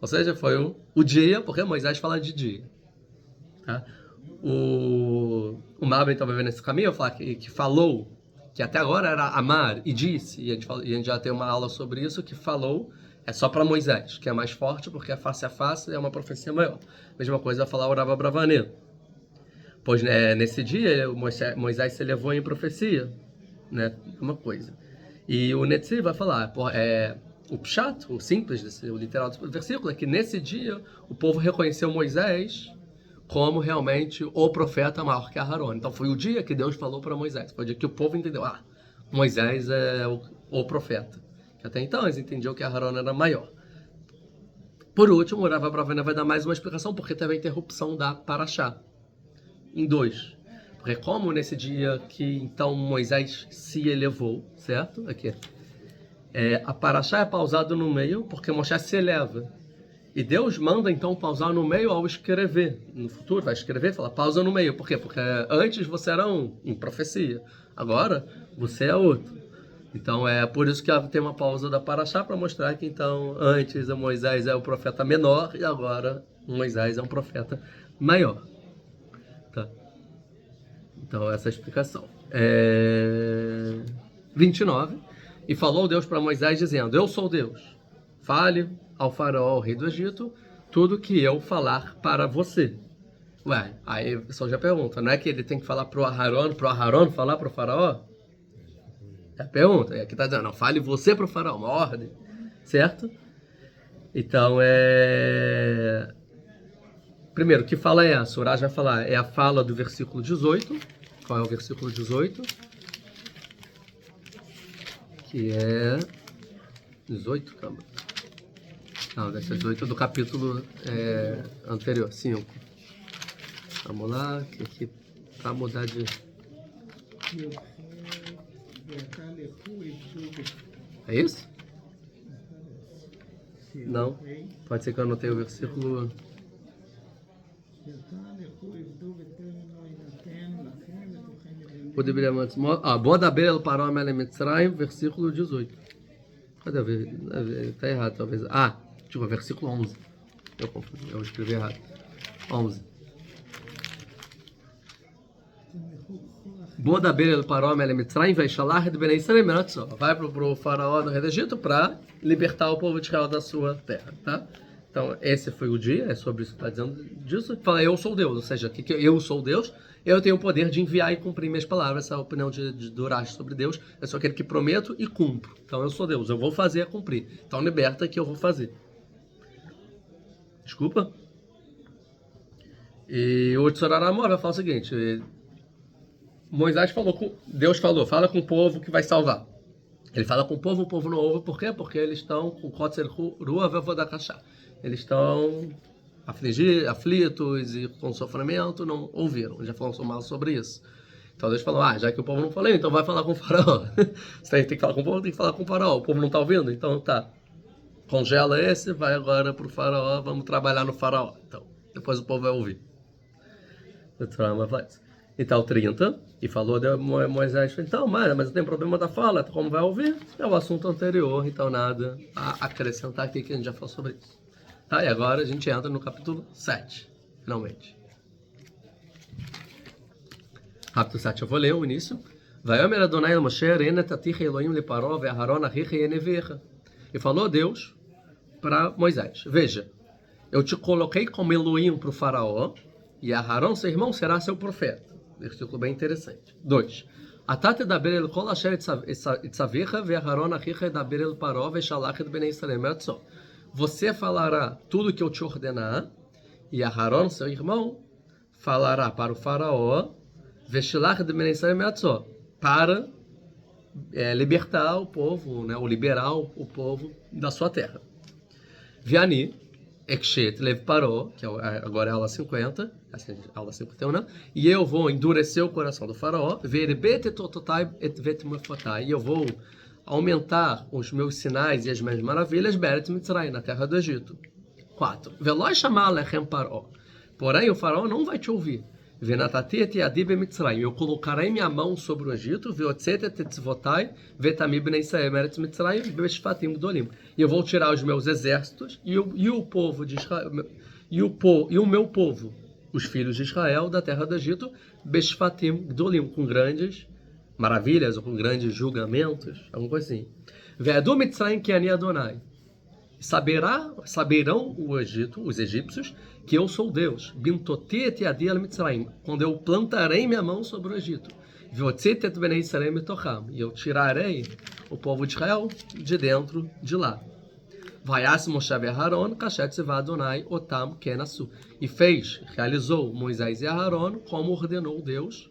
Ou seja, foi o dia, porque Moisés fala de dia. Tá? O Mabel então vai ver nesse caminho, eu falar que falou, que até agora era amar e disse, e a gente já tem uma aula sobre isso, que falou é só para Moisés, que é mais forte, porque é face a face, é uma profecia maior. Mesma coisa falar o Rava Bravanel. Pois nesse dia Moisés se elevou em profecia, né? Uma coisa. E o Netzi vai falar, o pshat, o simples, o literal do versículo, é que nesse dia o povo reconheceu Moisés como realmente o profeta maior que Aharon. Então foi o dia que Deus falou para Moisés. Foi o dia que o povo entendeu. Moisés é o profeta. Que até então eles entendiam que Aharon era maior. Por último, o Rava Bravana vai dar mais uma explicação, porque teve a interrupção da Parashá. Em 2. Porque como nesse dia que então Moisés se elevou, certo? Aqui. A Parashá é pausada no meio, porque Moshe se eleva. E Deus manda então pausar no meio ao escrever. No futuro vai escrever, fala pausa no meio. Por quê? Porque antes você era em profecia. Agora você é outro. Então é por isso que tem uma pausa da Parashá, para mostrar que então antes Moisés é o profeta menor e agora Moisés é um profeta maior. Tá? Então essa é a explicação. 29. E falou Deus para Moisés dizendo, eu sou Deus. Fale ao faraó, o rei do Egito, tudo que eu falar para você. Ué, aí o pessoal já pergunta, não é que ele tem que falar pro Aharon falar pro faraó? É a pergunta, aqui tá dizendo, não, fale você pro faraó, uma ordem, certo? Então primeiro, que fala é essa? O Urash vai falar, é a fala do versículo 18. Qual é o versículo 18? Que é 18, calma. Não, deve ser 18 do capítulo anterior, 5. Vamos lá, que aqui para mudar de... É isso? Não, pode ser que eu anotei o versículo... Boda Bel Paró Melech Mitzrayim, versículo 18. Cadê eu ver? Tá errado, talvez. Tipo, versículo 11. Eu escrevi errado. 11. Boda Bel Paró Melech Mitzrayim, vai Shalach de Benei Israel, vai pro faraó do rei do Egito para libertar o povo de Israel da sua terra, tá? Então, esse foi o dia, é sobre isso que está dizendo disso. Fala, eu sou Deus, ou seja, que eu sou Deus, eu tenho o poder de enviar e cumprir minhas palavras. Essa é a opinião de Urash sobre Deus. Eu sou aquele que prometo e cumpro. Então, eu sou Deus, eu vou fazer e cumprir. Então, liberta que eu vou fazer. Desculpa. E o Tzoraramor vai falar o seguinte, Moisés falou, Deus falou, fala com o povo que vai salvar. Ele fala com o povo não ouve, por quê? Porque eles estão com Kotzer Rua Vevodakashá. Eles estão aflitos e com sofrimento, não ouviram. Ele já falou mal sobre isso. Então Deus falou, já que o povo não falou, então vai falar com o faraó. Você tem que falar com o povo, tem que falar com o faraó. O povo não está ouvindo? Então tá. Congela esse, vai agora pro faraó, vamos trabalhar no faraó. Então, depois o povo vai ouvir. Então, 30, e falou de Moisés, então, mas tem problema da fala, como vai ouvir? É o assunto anterior, então nada a acrescentar aqui que a gente já falou sobre isso. Tá, e agora a gente entra no capítulo 7, finalmente. Capítulo 7, eu vou ler o início. Vayomer Adonai el Moshe, Renet atich Elohim leparó ve'aharon achicha yenevecha. E falou Deus para Moisés, veja, eu te coloquei como Elohim para o faraó, e Aharon, seu irmão, será seu profeta. Versículo bem interessante. 2. Atate daber el kol asher itzavecha ve'aharon achicha daber el paró ve'shalach et benei Israel me'atzó. Você falará tudo que eu te ordenar, e Aharon, seu irmão, falará para o faraó ve'shalach et benei Israel me'atzó, para libertar o povo, né, ou liberar o povo da sua terra. Viani, Ekshet Lev Paró, que agora é a aula 50, aula 51, e eu vou endurecer o coração do faraó, e eu vou aumentar os meus sinais e as minhas maravilhas, Beret Mitzrayim, na terra do Egito. 4. Veloz chamar Lechem Paró. Porém, o faraó não vai te ouvir. Venatati et yadi b'Mitzrayim. Eu colocarei minha mão sobre o Egito, veotzet et tzvotai, vetami b'nei Israel, Beret Mitzrayim, b'shfatim gdolim. E eu vou tirar os meus exércitos e o povo de Israel, e o meu povo, os filhos de Israel, da terra do Egito, b'shfatim gdolim, com grandes maravilhas ou com grandes julgamentos, alguma coisa assim. Ve'adu Mitzrayim ki ani Adonai. Saberão o Egito, os egípcios, que eu sou Deus. Bintoti et yadi al Mitzrayim, quando eu plantarei minha mão sobre o Egito. Veotzet et benei Israel mitocham, e eu tirarei o povo de Israel de dentro de lá. Vayas Moshe ve'Aharon kashet tzivah Adonai otam kenasu. E realizou Moisés e Aharon como ordenou Deus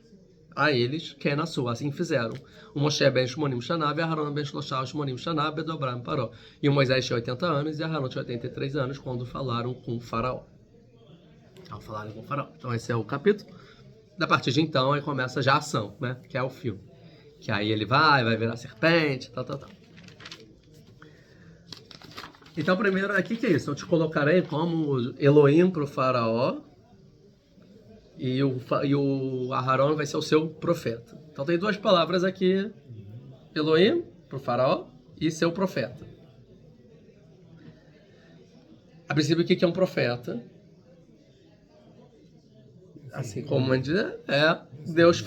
a eles, kenasu, assim fizeram. O Moshe ben Shmonim Shana, e Aharon ben Shloshah Shmonim Shana, bedobram paró. E o Moisés tinha 80 anos e Aharon tinha 83 anos quando falaram com o faraó. Então esse é o capítulo. Da partir de então, aí começa já a ação, né? Que é o filme. Que aí ele vai virar serpente, tal. Então, primeiro, aqui que é isso? Eu te colocarei como Elohim para o faraó e o Aharon vai ser o seu profeta. Então tem duas palavras aqui, Elohim para o faraó e seu profeta. A princípio, o que é um profeta? Assim como a gente diz, Deus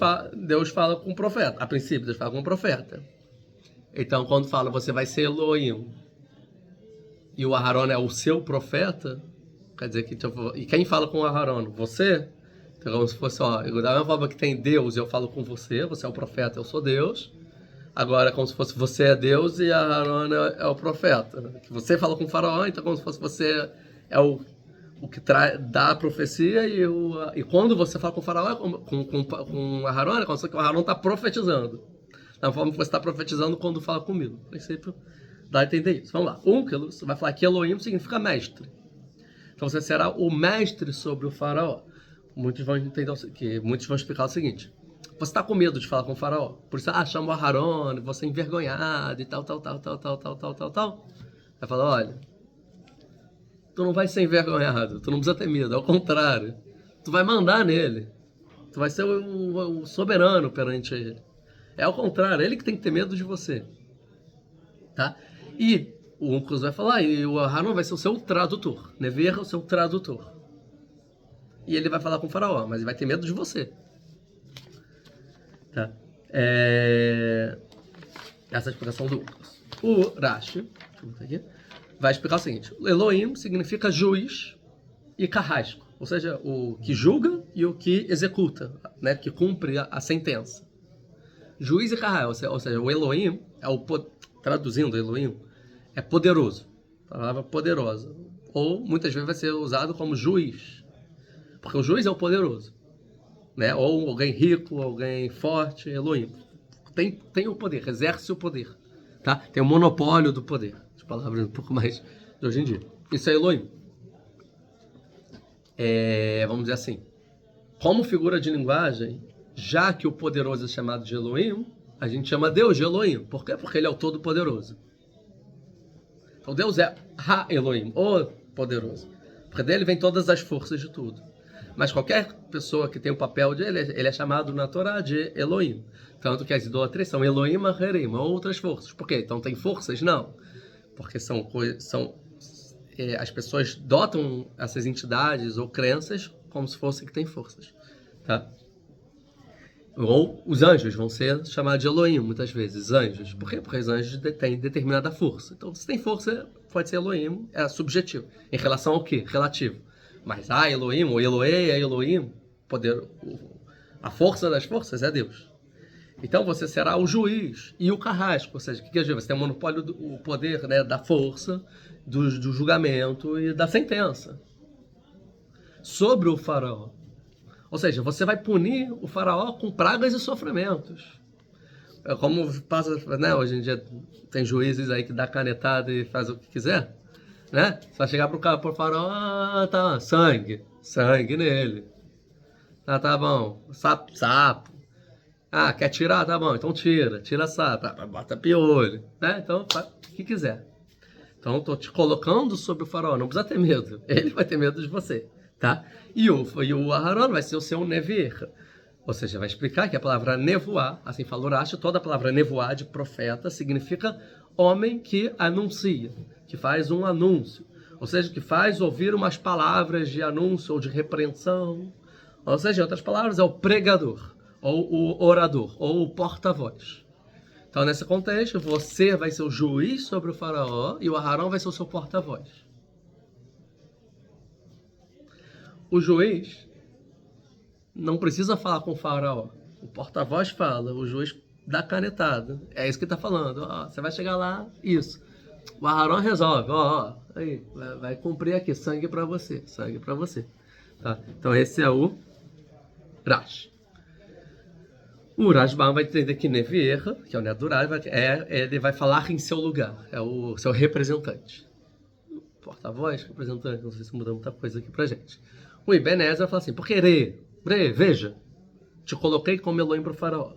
fala com o profeta. A princípio, Deus fala com o profeta. Então, quando fala, você vai ser Elohim, e o Aharon é o seu profeta, Quer dizer que, tipo, e quem fala com o Aharon? Você? Então, como se fosse, ó, da mesma forma que tem Deus, eu falo com você, você é o profeta, eu sou Deus. Agora, como se fosse você é Deus e Aharon é o profeta. Que você fala com o faraó, então como se fosse você é o que dá a profecia e quando você fala com o faraó, com Aharon, é como se o Aharon está profetizando. Da forma que você está profetizando quando fala comigo. No princípio, dá a entender isso. Vamos lá. Você vai falar que Elohim significa mestre. Então você será o mestre sobre o faraó. Muitos vão entender muitos vão explicar o seguinte: você está com medo de falar com o faraó, por isso chama o Aharon, você é envergonhado e tal. Vai falar: olha, tu não vai ser envergonhado, tu não precisa ter medo, ao contrário, tu vai mandar nele, tu vai ser o soberano perante ele. É ao contrário, ele que tem que ter medo de você, tá? E o Uncus vai falar, e o Aharon vai ser o seu tradutor. Never é o seu tradutor. E ele vai falar com o faraó, mas ele vai ter medo de você. Tá? Essa é a explicação do Uncus. O Rashi vai explicar o seguinte: Elohim significa juiz e carrasco. Ou seja, o que julga e o que executa, né? Que cumpre a sentença. Juiz e carrasco. Ou seja, o Elohim, traduzindo Elohim, é poderoso, a palavra poderosa, ou muitas vezes vai ser usado como juiz, porque o juiz é o poderoso, né? Ou alguém rico, alguém forte, Elohim. Tem o poder, exerce o poder, tá? Tem o monopólio do poder, as palavras um pouco mais de hoje em dia. Isso é Elohim. Vamos dizer assim, como figura de linguagem, já que o poderoso é chamado de Elohim, a gente chama Deus de Elohim. Por quê? Porque ele é o todo-poderoso. Então Deus é Ha-Elohim, o poderoso. Porque dele vem todas as forças de tudo. Mas qualquer pessoa que tem o papel de ele é chamado na Torá de Elohim. Tanto que as idolatrias são Elohim Aherim, outras forças. Por quê? Então tem forças? Não. Porque as pessoas dotam essas entidades ou crenças como se fossem que têm forças. Tá? Ou os anjos vão ser chamados de Elohim, muitas vezes, anjos. Por quê? Porque os anjos têm determinada força. Então, se tem força, pode ser Elohim, é subjetivo. Em relação ao quê? Relativo. Mas Elohim, ou Eloé é Elohim, a força das forças é Deus. Então, você será o juiz e o carrasco. Ou seja, o que é juiz? Você tem o monopólio do poder, né, da força, do julgamento e da sentença sobre o faraó. Ou seja, você vai punir o faraó com pragas e sofrimentos. Como passa, né? Hoje em dia tem juízes aí que dá canetada e faz o que quiser, né? Você vai chegar pro faraó, tá, sangue nele. Tá bom, sapo. Quer tirar? Tá bom, então tira sapo, bota piolho, né? Então faz o que quiser. Então tô te colocando sobre o faraó, não precisa ter medo, ele vai ter medo de você. Tá? E o Aharon vai ser o seu Never. Ou seja, vai explicar que a palavra nevoar, assim falou Rashi, toda a palavra nevoar de profeta significa homem que anuncia, que faz um anúncio. Ou seja, que faz ouvir umas palavras de anúncio ou de repreensão. Ou seja, em outras palavras, é o pregador, ou o orador, ou o porta-voz. Então, nesse contexto, você vai ser o juiz sobre o faraó e o Aharon vai ser o seu porta-voz. O juiz não precisa falar com o faraó. O porta-voz fala, o juiz dá canetada. É isso que está falando. Você vai chegar lá, isso. O Aharon resolve. Aí, vai cumprir aqui, sangue para você. Tá? Então esse é o Rashi. O Rashbam vai entender que Nevi'er, que é o neto do Rashi, ele vai falar em seu lugar. É o seu representante. Porta-voz, representante, não sei se muda muita coisa aqui pra gente. O Ibn Ezra fala assim, porque veja, te coloquei como Elohim para o faraó.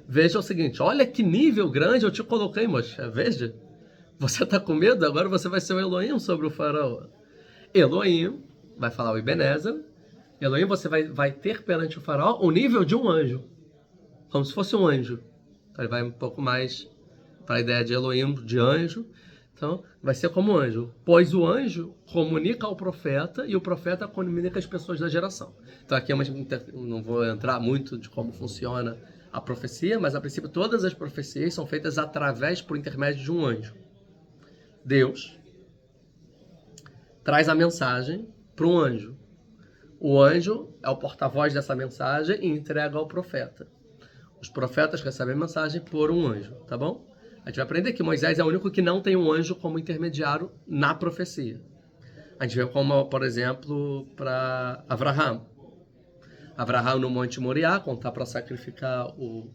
Veja o seguinte, olha que nível grande eu te coloquei, Moshe. Veja, você está com medo? Agora você vai ser o Elohim sobre o faraó. Elohim, vai falar o Ibn Ezra, Elohim você vai ter perante o faraó o nível de um anjo. Como se fosse um anjo. Então ele vai um pouco mais para a ideia de Elohim, de anjo. Então, vai ser como anjo. Pois o anjo comunica ao profeta e o profeta comunica às pessoas da geração. Então, aqui não vou entrar muito de como funciona a profecia, mas a princípio todas as profecias são feitas por intermédio de um anjo. Deus traz a mensagem para um anjo. O anjo é o porta-voz dessa mensagem e entrega ao profeta. Os profetas recebem a mensagem por um anjo, tá bom? A gente vai aprender que Moisés é o único que não tem um anjo como intermediário na profecia. A gente vê como, por exemplo, para Abraham. Abraham no Monte Moriá, quando está para sacrificar o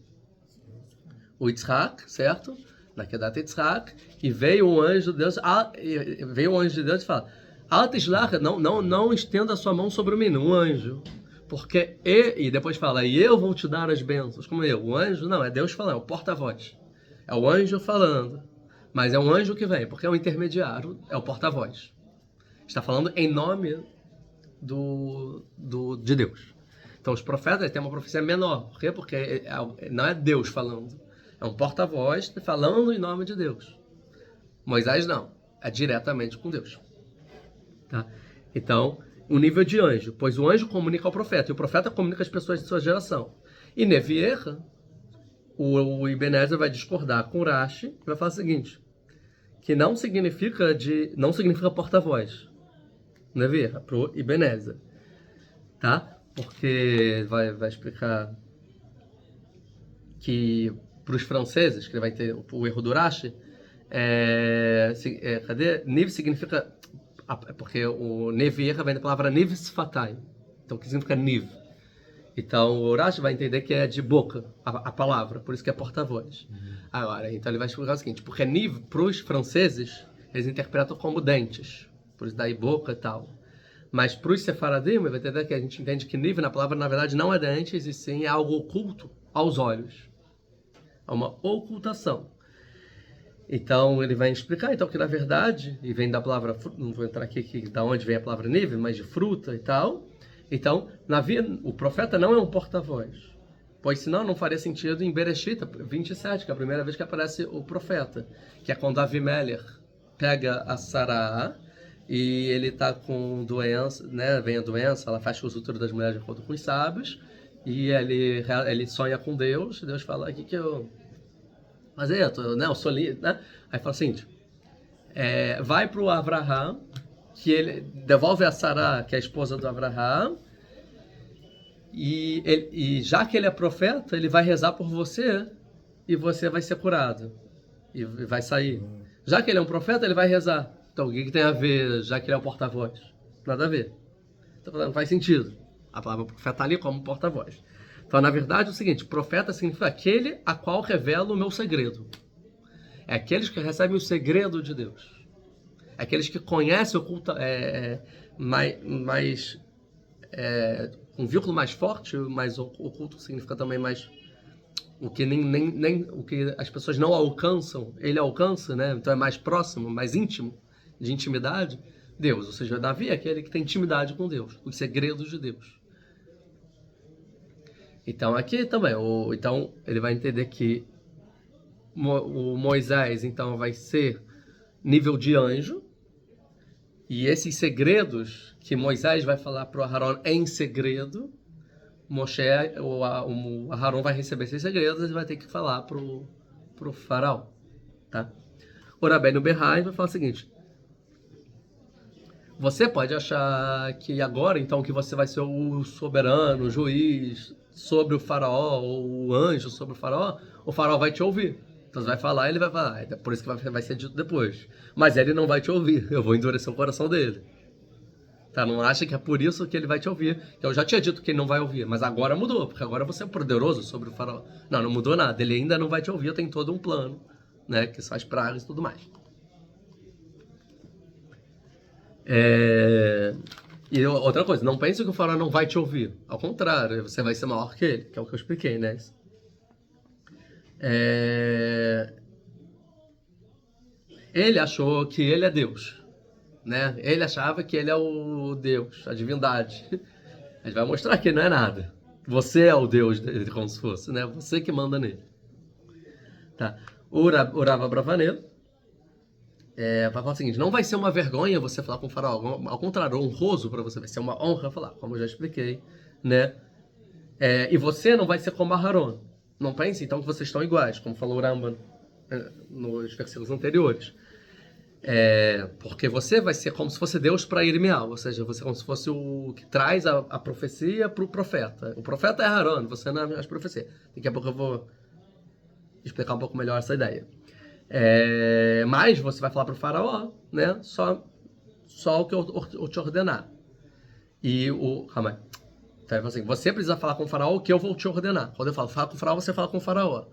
Yitzhak, certo? Na Kedat Yitzhak, e veio um anjo de Deus, e fala: não estenda a sua mão sobre o menino, um anjo. Porque, e depois fala, e eu vou te dar as bênçãos. Como eu? O anjo? Não, é Deus falando, é o porta-voz. É o anjo falando. Mas é um anjo que vem, porque é o intermediário, é o porta-voz. Está falando em nome de Deus. Então os profetas têm uma profecia menor. Por quê? Porque não é Deus falando. É um porta-voz falando em nome de Deus. Moisés não. É diretamente com Deus. Tá? Então, o nível de anjo. Pois o anjo comunica ao profeta. E o profeta comunica às pessoas de sua geração. E Nevierra, o Ibn Ezra vai discordar com Rashi. E vai falar o seguinte. Que não significa porta-voz. Nevierra, pro Ibn Ezra. Tá? Porque vai explicar que para os franceses, que vai ter o erro do Rashi, cadê? Niv significa, porque o Nevierra vem da palavra Niv Sfatai, então que significa Niv. Então o Rashi vai entender que é de boca, a palavra, por isso que é porta-voz. Agora, então ele vai explicar o seguinte, porque Niv, para os franceses, eles interpretam como dentes, por isso daí boca e tal. Mas para os sefaradim, vai entender que a gente entende que Niv na palavra, na verdade, não é dentes, e sim é algo oculto aos olhos. É uma ocultação. Então ele vai explicar então que na verdade, e vem da palavra, não vou entrar aqui da onde vem a palavra Niv, mas de fruta e tal. Então, o profeta não é um porta-voz. Pois senão não faria sentido em Bereshit 27, que é a primeira vez que aparece o profeta. Que é quando Avimelech pega a Sará e ele está com doença, né? Vem a doença, ela faz os úteros das mulheres de acordo com os sábios. E ele sonha com Deus. Deus fala, o que eu fazer? Eu sou livre, né? Aí fala assim, vai para o Abraham, que ele devolve a Sará, que é a esposa do Abraham, e já que ele é profeta, ele vai rezar por você e você vai ser curado e vai sair. Já que ele é um profeta, ele vai rezar. Então o que tem a ver, já que ele é o porta-voz? Nada a ver. Então não faz sentido. A palavra profeta está ali como porta-voz. Então, na verdade, é o seguinte, profeta significa aquele a qual revela o meu segredo. É aqueles que recebem o segredo de Deus. É aqueles que conhecem um vínculo mais forte, mas oculto significa também mais o que nem o que as pessoas não alcançam, ele alcança, né? Então é mais próximo, mais íntimo, de intimidade, Deus. Ou seja, Davi é aquele que tem intimidade com Deus, os segredos de Deus. Então aqui também, então ele vai entender que o Moisés então vai ser nível de anjo, e esses segredos que Moisés vai falar para o Aharon em segredo, o Aharon vai receber esses segredos e vai ter que falar para o faraó, tá? O Rabbeinu Berhai vai falar o seguinte: você pode achar que agora então que você vai ser o soberano, o juiz sobre o faraó, ou o anjo sobre o faraó vai te ouvir. Então você vai falar, ele vai falar. É por isso que vai ser dito depois. Mas ele não vai te ouvir. Eu vou endurecer o coração dele. Tá? Não acha que é por isso que ele vai te ouvir. Eu já tinha dito que ele não vai ouvir. Mas agora mudou. Porque agora você é poderoso sobre o faraó. Não mudou nada. Ele ainda não vai te ouvir. Tem todo um plano, né? Que são as pragas e tudo mais. E outra coisa. Não pense que o faraó não vai te ouvir. Ao contrário. Você vai ser maior que ele. Que é o que eu expliquei, né? Ele achou que ele é Deus, né? Ele achava que ele é o Deus, a divindade. A gente vai mostrar que não é nada. Você é o Deus dele, como se fosse, né? Você que manda nele. Tá? O Rav Abravanel vai falar o seguinte: não vai ser uma vergonha você falar com o faraó, ao contrário, honroso para você, vai ser uma honra falar, como eu já expliquei, né? E você não vai ser como Aharon. Não pense então que vocês estão iguais, como falou o Rambam nos versículos anteriores. Porque você vai ser como se fosse Deus para Irmial, ou seja, você é como se fosse o que traz a profecia para o profeta. O profeta é Aaron, você não é as profecias. Daqui a pouco eu vou explicar um pouco melhor essa ideia. Mas você vai falar para o faraó, né? Só o que eu te ordenar. Calma aí. Então, assim, você precisa falar com o faraó o que eu vou te ordenar. Quando eu fala com o faraó, você fala com o faraó.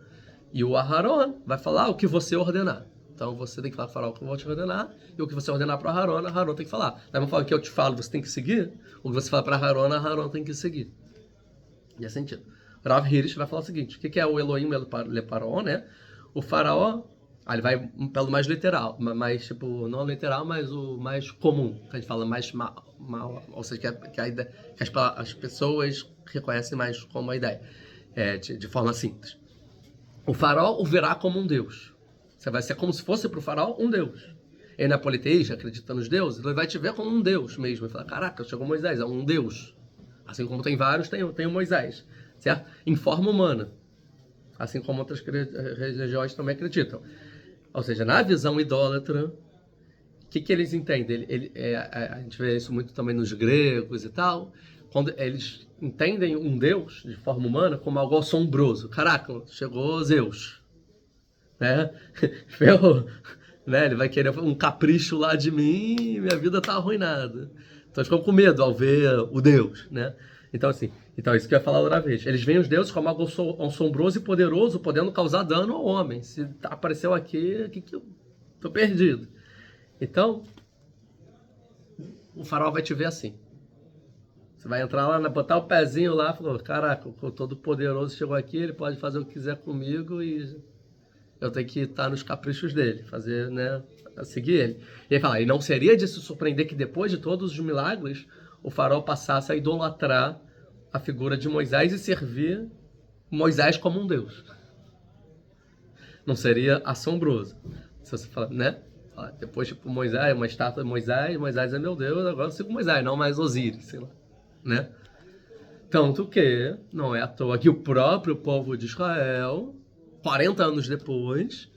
E o Aharon vai falar o que você ordenar. Então você tem que falar com o faraó o que eu vou te ordenar. E o que você ordenar para o Aharon tem que falar. Daí vamos falar o que eu te falo, você tem que seguir. O que você fala para Aharon tem que seguir. Nesse sentido. Rav Hirish vai falar o seguinte: o que é o Elohim le Paró, né? O faraó, ele vai pelo mais literal, mais tipo, não literal, mas o mais comum, que a gente fala mais mal, ou seja, que as pessoas reconhecem mais como a ideia, de forma simples. O faraó o verá como um deus. Você vai ser como se fosse para o faraó um deus. Ele é politeísta, acredita nos deuses, ele vai te ver como um deus mesmo. Ele fala, caraca, chegou Moisés, é um deus. Assim como tem vários, tem o Moisés. Certo? Em forma humana. Assim como outras religiões também acreditam. Ou seja, na visão idólatra, o que eles entendem? A gente vê isso muito também nos gregos e tal. Quando eles entendem um deus de forma humana como algo assombroso. Caraca, chegou Zeus. Né? Né? Ele vai querer um capricho lá de mim e minha vida tá arruinada. Então eles ficam com medo ao ver o deus. Né? Então, assim, isso que eu ia falar outra vez. Eles veem os deuses como algo assombroso e poderoso, podendo causar dano ao homem. Se apareceu aqui, que eu tô perdido. Então, o faraó vai te ver assim. Você vai entrar lá, botar o pezinho lá, falou, caraca, o Todo-Poderoso chegou aqui, ele pode fazer o que quiser comigo e eu tenho que estar nos caprichos dele, fazer, né, seguir ele. E ele fala, e não seria de se surpreender que depois de todos os milagres, o faraó passasse a idolatrar a figura de Moisés e servir Moisés como um deus. Não seria assombroso? Se você fala, né? Depois, tipo, Moisés, uma estátua de Moisés é meu Deus, agora eu sigo Moisés, não mais Osíris, sei lá, né? Tanto que não é à toa que o próprio povo de Israel, 40 anos depois,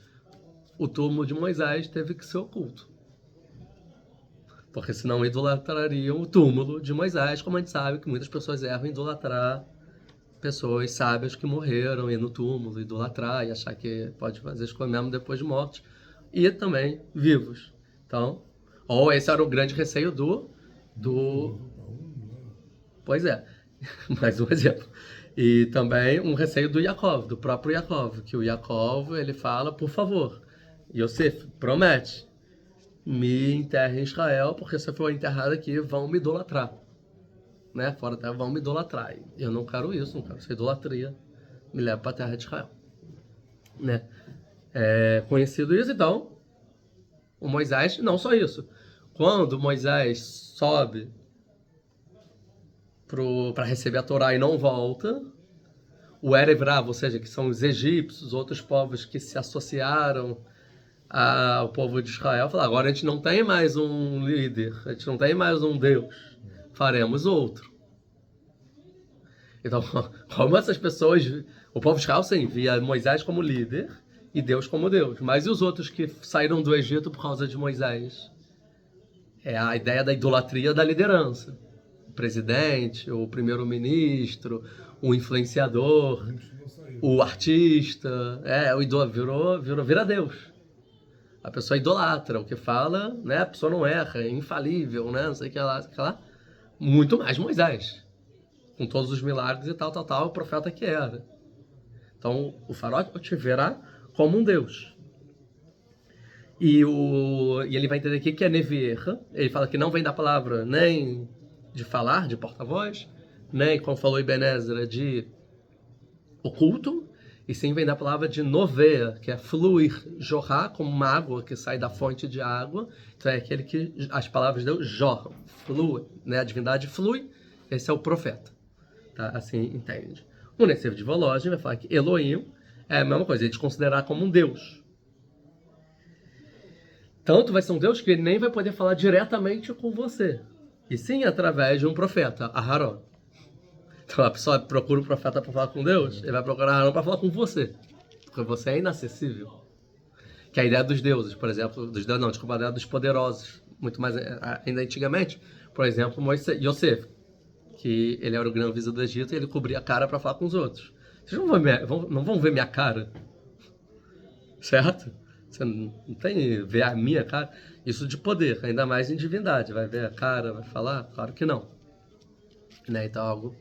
o túmulo de Moisés teve que ser oculto. Porque senão idolatrariam o túmulo de Moisés, como a gente sabe que muitas pessoas erram em idolatrar pessoas sábias que morreram, ir no túmulo, idolatrar e achar que pode fazer as coisas mesmo depois de morte. E também vivos. Então, esse era o grande receio do... Pois é, mais um exemplo. E também um receio do Yaakov, do próprio Yaakov, que o Yaakov, ele fala, por favor, Yosef, promete, me enterre em Israel, porque se eu for enterrado aqui, vão me idolatrar. Né? Fora da terra, vão me idolatrar. Eu não quero isso, não quero essa idolatria. Me leva para a terra de Israel. Né? Conhecido isso, então, o Moisés, não só isso. Quando Moisés sobe para receber a Torá e não volta, o Erev Rav, ou seja, que são os egípcios, outros povos que se associaram ao povo de Israel, fala, agora a gente não tem mais um líder, a gente não tem mais um Deus, faremos outro. Então, como essas pessoas, o povo de Israel sim, via Moisés como líder e Deus como Deus, mas e os outros que saíram do Egito por causa de Moisés? É a ideia da idolatria da liderança. O presidente, o primeiro-ministro, o influenciador, o artista, o ídolo vira Deus. A pessoa idolatra, o que fala, né? A pessoa não erra, é infalível, né? Não sei o que lá. Muito mais Moisés. Com todos os milagres e tal, o profeta que era. Então, o faraó te verá como um Deus. E ele vai entender aqui que é Nevier. Ele fala que não vem da palavra nem de falar, de porta-voz, nem, como falou Ibn Ezra, de oculto, e sim vem da palavra de novea, que é fluir, jorrar, como uma água que sai da fonte de água. Então é aquele que as palavras de Deus jorram, flui, né? A divindade flui, esse é o profeta. Tá? Assim entende. O Nessev de Volozhin vai falar que Elohim é a mesma coisa, ele te considerar como um Deus. Tanto vai ser um Deus que ele nem vai poder falar diretamente com você, e sim através de um profeta, Aharon. Então a pessoa procura o profeta para falar com Deus, ele vai procurar Aharon para falar com você, porque você é inacessível. Que é a ideia dos deuses, por exemplo, dos deuses não, desculpa, a ideia dos poderosos, muito mais ainda antigamente. Por exemplo, Yosef, que ele era o grande visir do Egito e ele cobria a cara para falar com os outros. Vocês não vão ver minha cara, certo? Você não tem ver a minha cara. Isso de poder, ainda mais em divindade. Vai ver a cara, vai falar? Claro que não. Né? Então,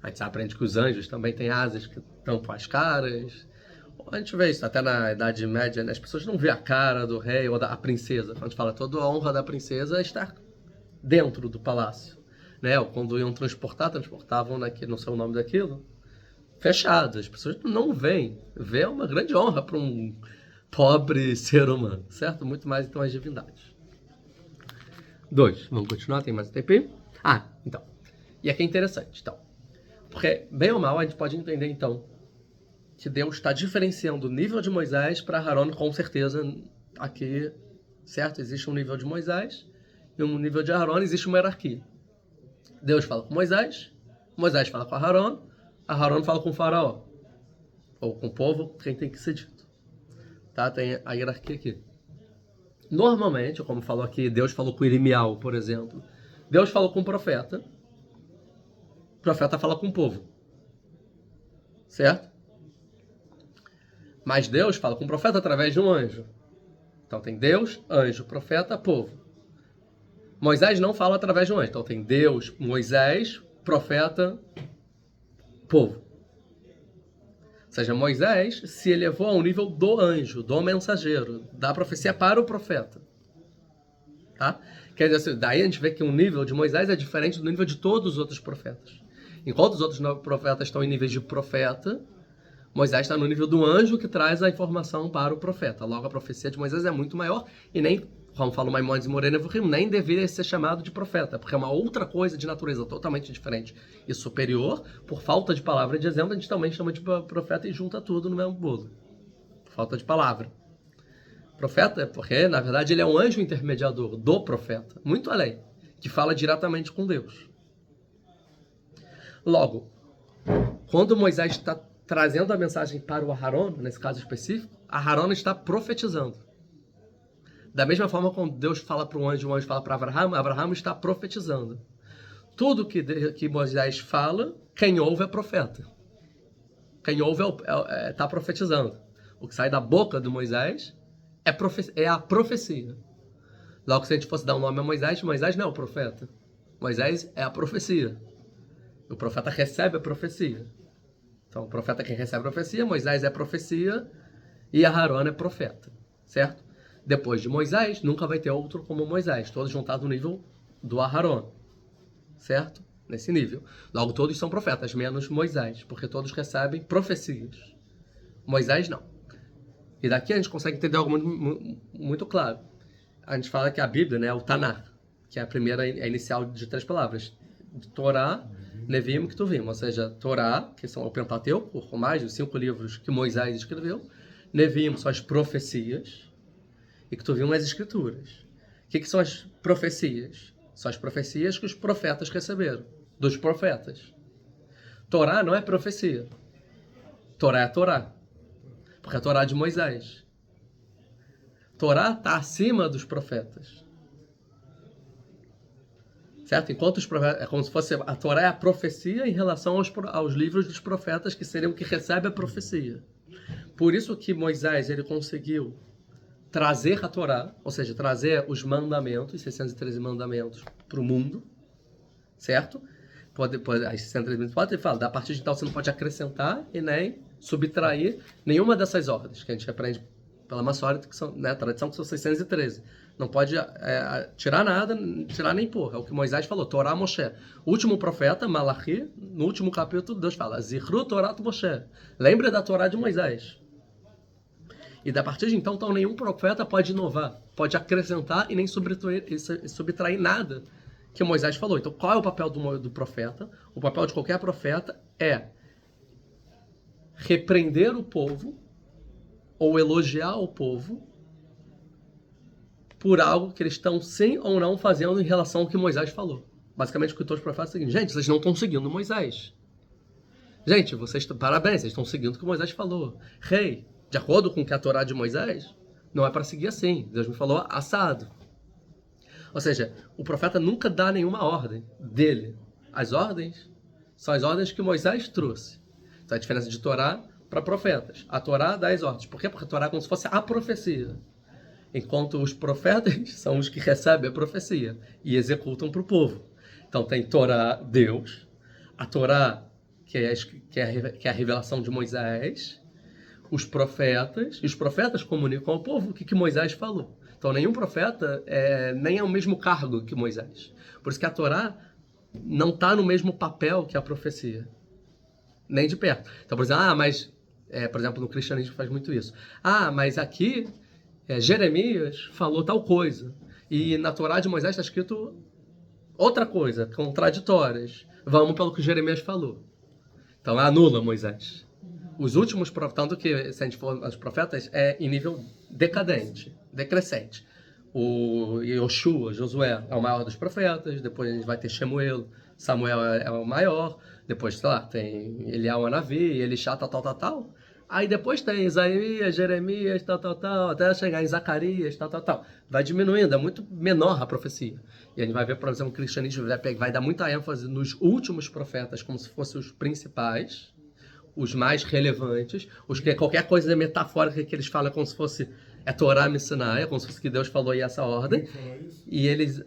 a gente aprende que os anjos também têm asas que tampam as caras. A gente vê isso até na Idade Média, né? As pessoas não vê a cara do rei ou da princesa. Quando a gente fala toda a honra da princesa é estar dentro do palácio. Né? Ou quando iam transportavam não sei o nome daquilo, fechado. As pessoas não veem. Ver é uma grande honra para um pobre ser humano, certo? Muito mais então as divindades. 2. Vamos continuar, tem mais um tempinho? Então. E aqui é interessante, então. Porque, bem ou mal, a gente pode entender, então, que Deus está diferenciando o nível de Moisés para Aharon, com certeza, aqui, certo? Existe um nível de Moisés e um nível de Aharon, existe uma hierarquia. Deus fala com Moisés fala com Aharon fala com o faraó, ou com o povo, quem tem que ser dito. Tá? Tem a hierarquia aqui. Normalmente, como falou aqui, Deus falou com Irimial, por exemplo. Deus falou com o profeta fala com o povo. Certo? Mas Deus fala com o profeta através de um anjo. Então tem Deus, anjo, profeta, povo. Moisés não fala através de um anjo. Então tem Deus, Moisés, profeta, povo. Ou seja, Moisés se elevou ao nível do anjo, do mensageiro, da profecia para o profeta. Tá? Quer dizer, daí a gente vê que o nível de Moisés é diferente do nível de todos os outros profetas. Enquanto os outros profetas estão em níveis de profeta, Moisés está no nível do anjo que traz a informação para o profeta. Logo, a profecia de Moisés é muito maior e nem, como fala o Maimonides e Moreno Evorim, nem deveria ser chamado de profeta, porque é uma outra coisa de natureza totalmente diferente e superior. Por falta de palavra de exemplo, a gente também chama de profeta e junta tudo no mesmo bolo. Por falta de palavra. Profeta é porque, na verdade, ele é um anjo intermediador do profeta, muito além, que fala diretamente com Deus. Logo, quando Moisés está trazendo a mensagem para o Aharon, nesse caso específico, Aharon está profetizando. Da mesma forma como Deus fala para o anjo fala para Abraham está profetizando. Tudo que Moisés fala, quem ouve é profeta. Quem ouve está profetizando. O que sai da boca de Moisés é a profecia. Logo, se a gente fosse dar um nome a Moisés não é o profeta. Moisés é a profecia. O profeta recebe a profecia. Então, o profeta é quem recebe a profecia, Moisés é a profecia e Aharon é profeta, certo? Depois de Moisés, nunca vai ter outro como Moisés, todos juntados no nível do Aharon, certo? Nesse nível. Logo, todos são profetas, menos Moisés, porque todos recebem profecias. Moisés, não. E daqui a gente consegue entender algo muito claro. A gente fala que a Bíblia, né, é o Tanakh, que é a primeira, a inicial de 3 palavras. Torá, Nevim e Ketuvim, ou seja, Torá, que são o Pentateuco, ou mais os 5 livros que Moisés escreveu, Nevim são as profecias, e Ketuvim as escrituras. O que são as profecias? São as profecias que os profetas receberam, dos profetas. Torá não é profecia. Torá é Torá, porque é a Torá de Moisés. Torá está acima dos profetas. Certo? Enquanto os profetas, é como se fosse a Torá é a profecia em relação aos livros dos profetas, que seriam que recebem a profecia. Por isso que Moisés ele conseguiu trazer a Torá, ou seja, trazer os mandamentos, os 613 mandamentos, para o mundo, certo? As 613 pode falar, a partir de então você não pode acrescentar e nem subtrair nenhuma dessas ordens que a gente aprende pela Maçônica, que são, né, tradição, que são 613. Não pode tirar nada, tirar nem pôr. É o que Moisés falou, Torá Moshe. O último profeta, Malachi, no último capítulo, Deus fala, Zichru Torat Moshe. Lembre da Torá de Moisés. E da partir de então, nenhum profeta pode inovar, pode acrescentar e nem subtrair nada que Moisés falou. Então, qual é o papel do profeta? O papel de qualquer profeta é repreender o povo ou elogiar o povo por algo que eles estão sim ou não fazendo em relação ao que Moisés falou. Basicamente, o que todos os profetas é o seguinte: gente, vocês não estão seguindo Moisés. Gente, parabéns, vocês estão seguindo o que Moisés falou. Rei, de acordo com o que a Torá de Moisés, Não é para seguir assim. Deus me falou assado. Ou seja, o profeta nunca dá nenhuma ordem dele. As ordens são as ordens que Moisés trouxe. Então a diferença de Torá para profetas. A Torá dá as ordens. Por quê? Porque a Torá é como se fosse a profecia. Enquanto os profetas são os que recebem a profecia e executam para o povo. Então tem Torá, Deus. A Torá, que é a revelação de Moisés. Os profetas. E os profetas comunicam ao povo o que Moisés falou. Então nenhum profeta nem é o mesmo cargo que Moisés. Por isso que a Torá não está no mesmo papel que a profecia. Nem de perto. Então, por exemplo, por exemplo, no cristianismo faz muito isso. Mas aqui Jeremias falou tal coisa. E na Torá de Moisés está escrito outra coisa, contraditórias. Vamos pelo que Jeremias falou. Então anula Moisés. Os últimos profetas, tanto que se a gente for os profetas, é em nível decadente, decrescente. O Yoshua, Josué, é o maior dos profetas. Depois a gente vai ter Shemuel, Samuel é o maior. Depois, sei lá, tem Eliel Anavi, Elishá, tal. Aí depois tem Isaías, Jeremias, tal, até chegar em Zacarias, tal. Vai diminuindo, é muito menor a profecia. E a gente vai ver, por exemplo, o cristianismo vai dar muita ênfase nos últimos profetas, como se fossem os principais, os mais relevantes, os que qualquer coisa metafórica que eles falam como se fosse Torá Missinai, como se fosse que Deus falou aí essa ordem. E eles...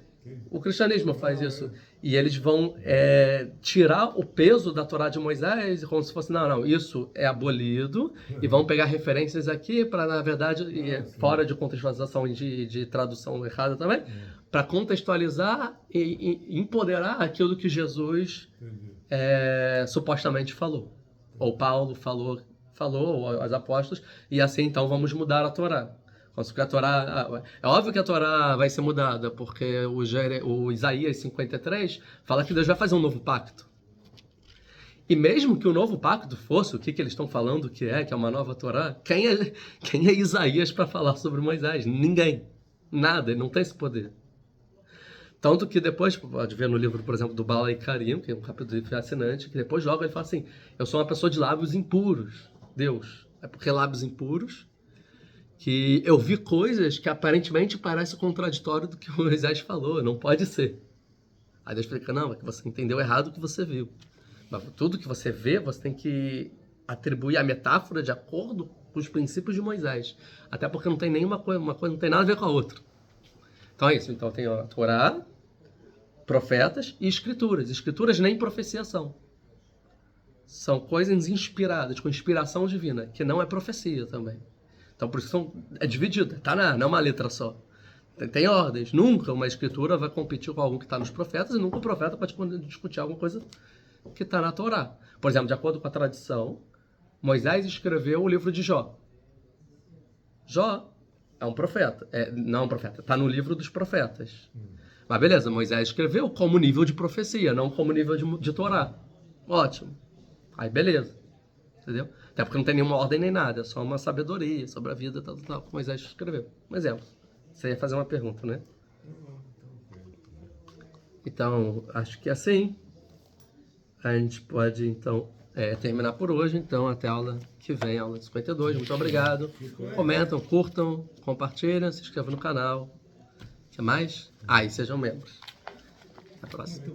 O cristianismo faz isso. E eles vão tirar o peso da Torá de Moisés, como se fosse, não, isso é abolido, e vão pegar referências aqui para, na verdade, fora de contextualização de tradução errada também, para contextualizar e empoderar aquilo que Jesus supostamente falou. Ou Paulo falou, ou os apóstolos, e assim então vamos mudar a Torá. A Torá, é óbvio que a Torá vai ser mudada, porque o Isaías 53 fala que Deus vai fazer um novo pacto. E mesmo que o novo pacto fosse o que eles estão falando que é uma nova Torá, quem é Isaías para falar sobre Moisés? Ninguém. Nada, ele não tem esse poder. Tanto que depois, pode ver no livro, por exemplo, do Bala e Karim, que é um capítulo fascinante, que depois logo ele fala assim, eu sou uma pessoa de lábios impuros, Deus. É porque lábios impuros que eu vi coisas que aparentemente parecem contraditório do que Moisés falou, não pode ser. Aí Deus explica, não, é que você entendeu errado o que você viu. Mas tudo que você vê, você tem que atribuir a metáfora de acordo com os princípios de Moisés. Até porque não tem nenhuma coisa, uma coisa não tem nada a ver com a outra. Então é isso, então tem a Torá, profetas e escrituras. Escrituras nem profecia são. São coisas inspiradas, com inspiração divina, que não é profecia também. Então, por isso é dividida, não é uma letra só. Tem ordens. Nunca uma escritura vai competir com algo que está nos profetas, e nunca o profeta pode discutir alguma coisa que está na Torá. Por exemplo, de acordo com a tradição, Moisés escreveu o livro de Jó. Jó é um profeta. Não é um profeta, está no livro dos profetas. Mas beleza, Moisés escreveu como nível de profecia, não como nível de Torá. Ótimo. Aí beleza. Entendeu? Até porque não tem nenhuma ordem nem nada, é só uma sabedoria sobre a vida, tal, que Moisés escreveu. Um exemplo. Você ia fazer uma pergunta, né? Então, acho que assim a gente pode, então, terminar por hoje. Então, até a aula que vem, aula 52. Muito obrigado. Comentam, curtam, compartilhem, se inscrevam no canal. O que mais? E sejam membros. Até a próxima.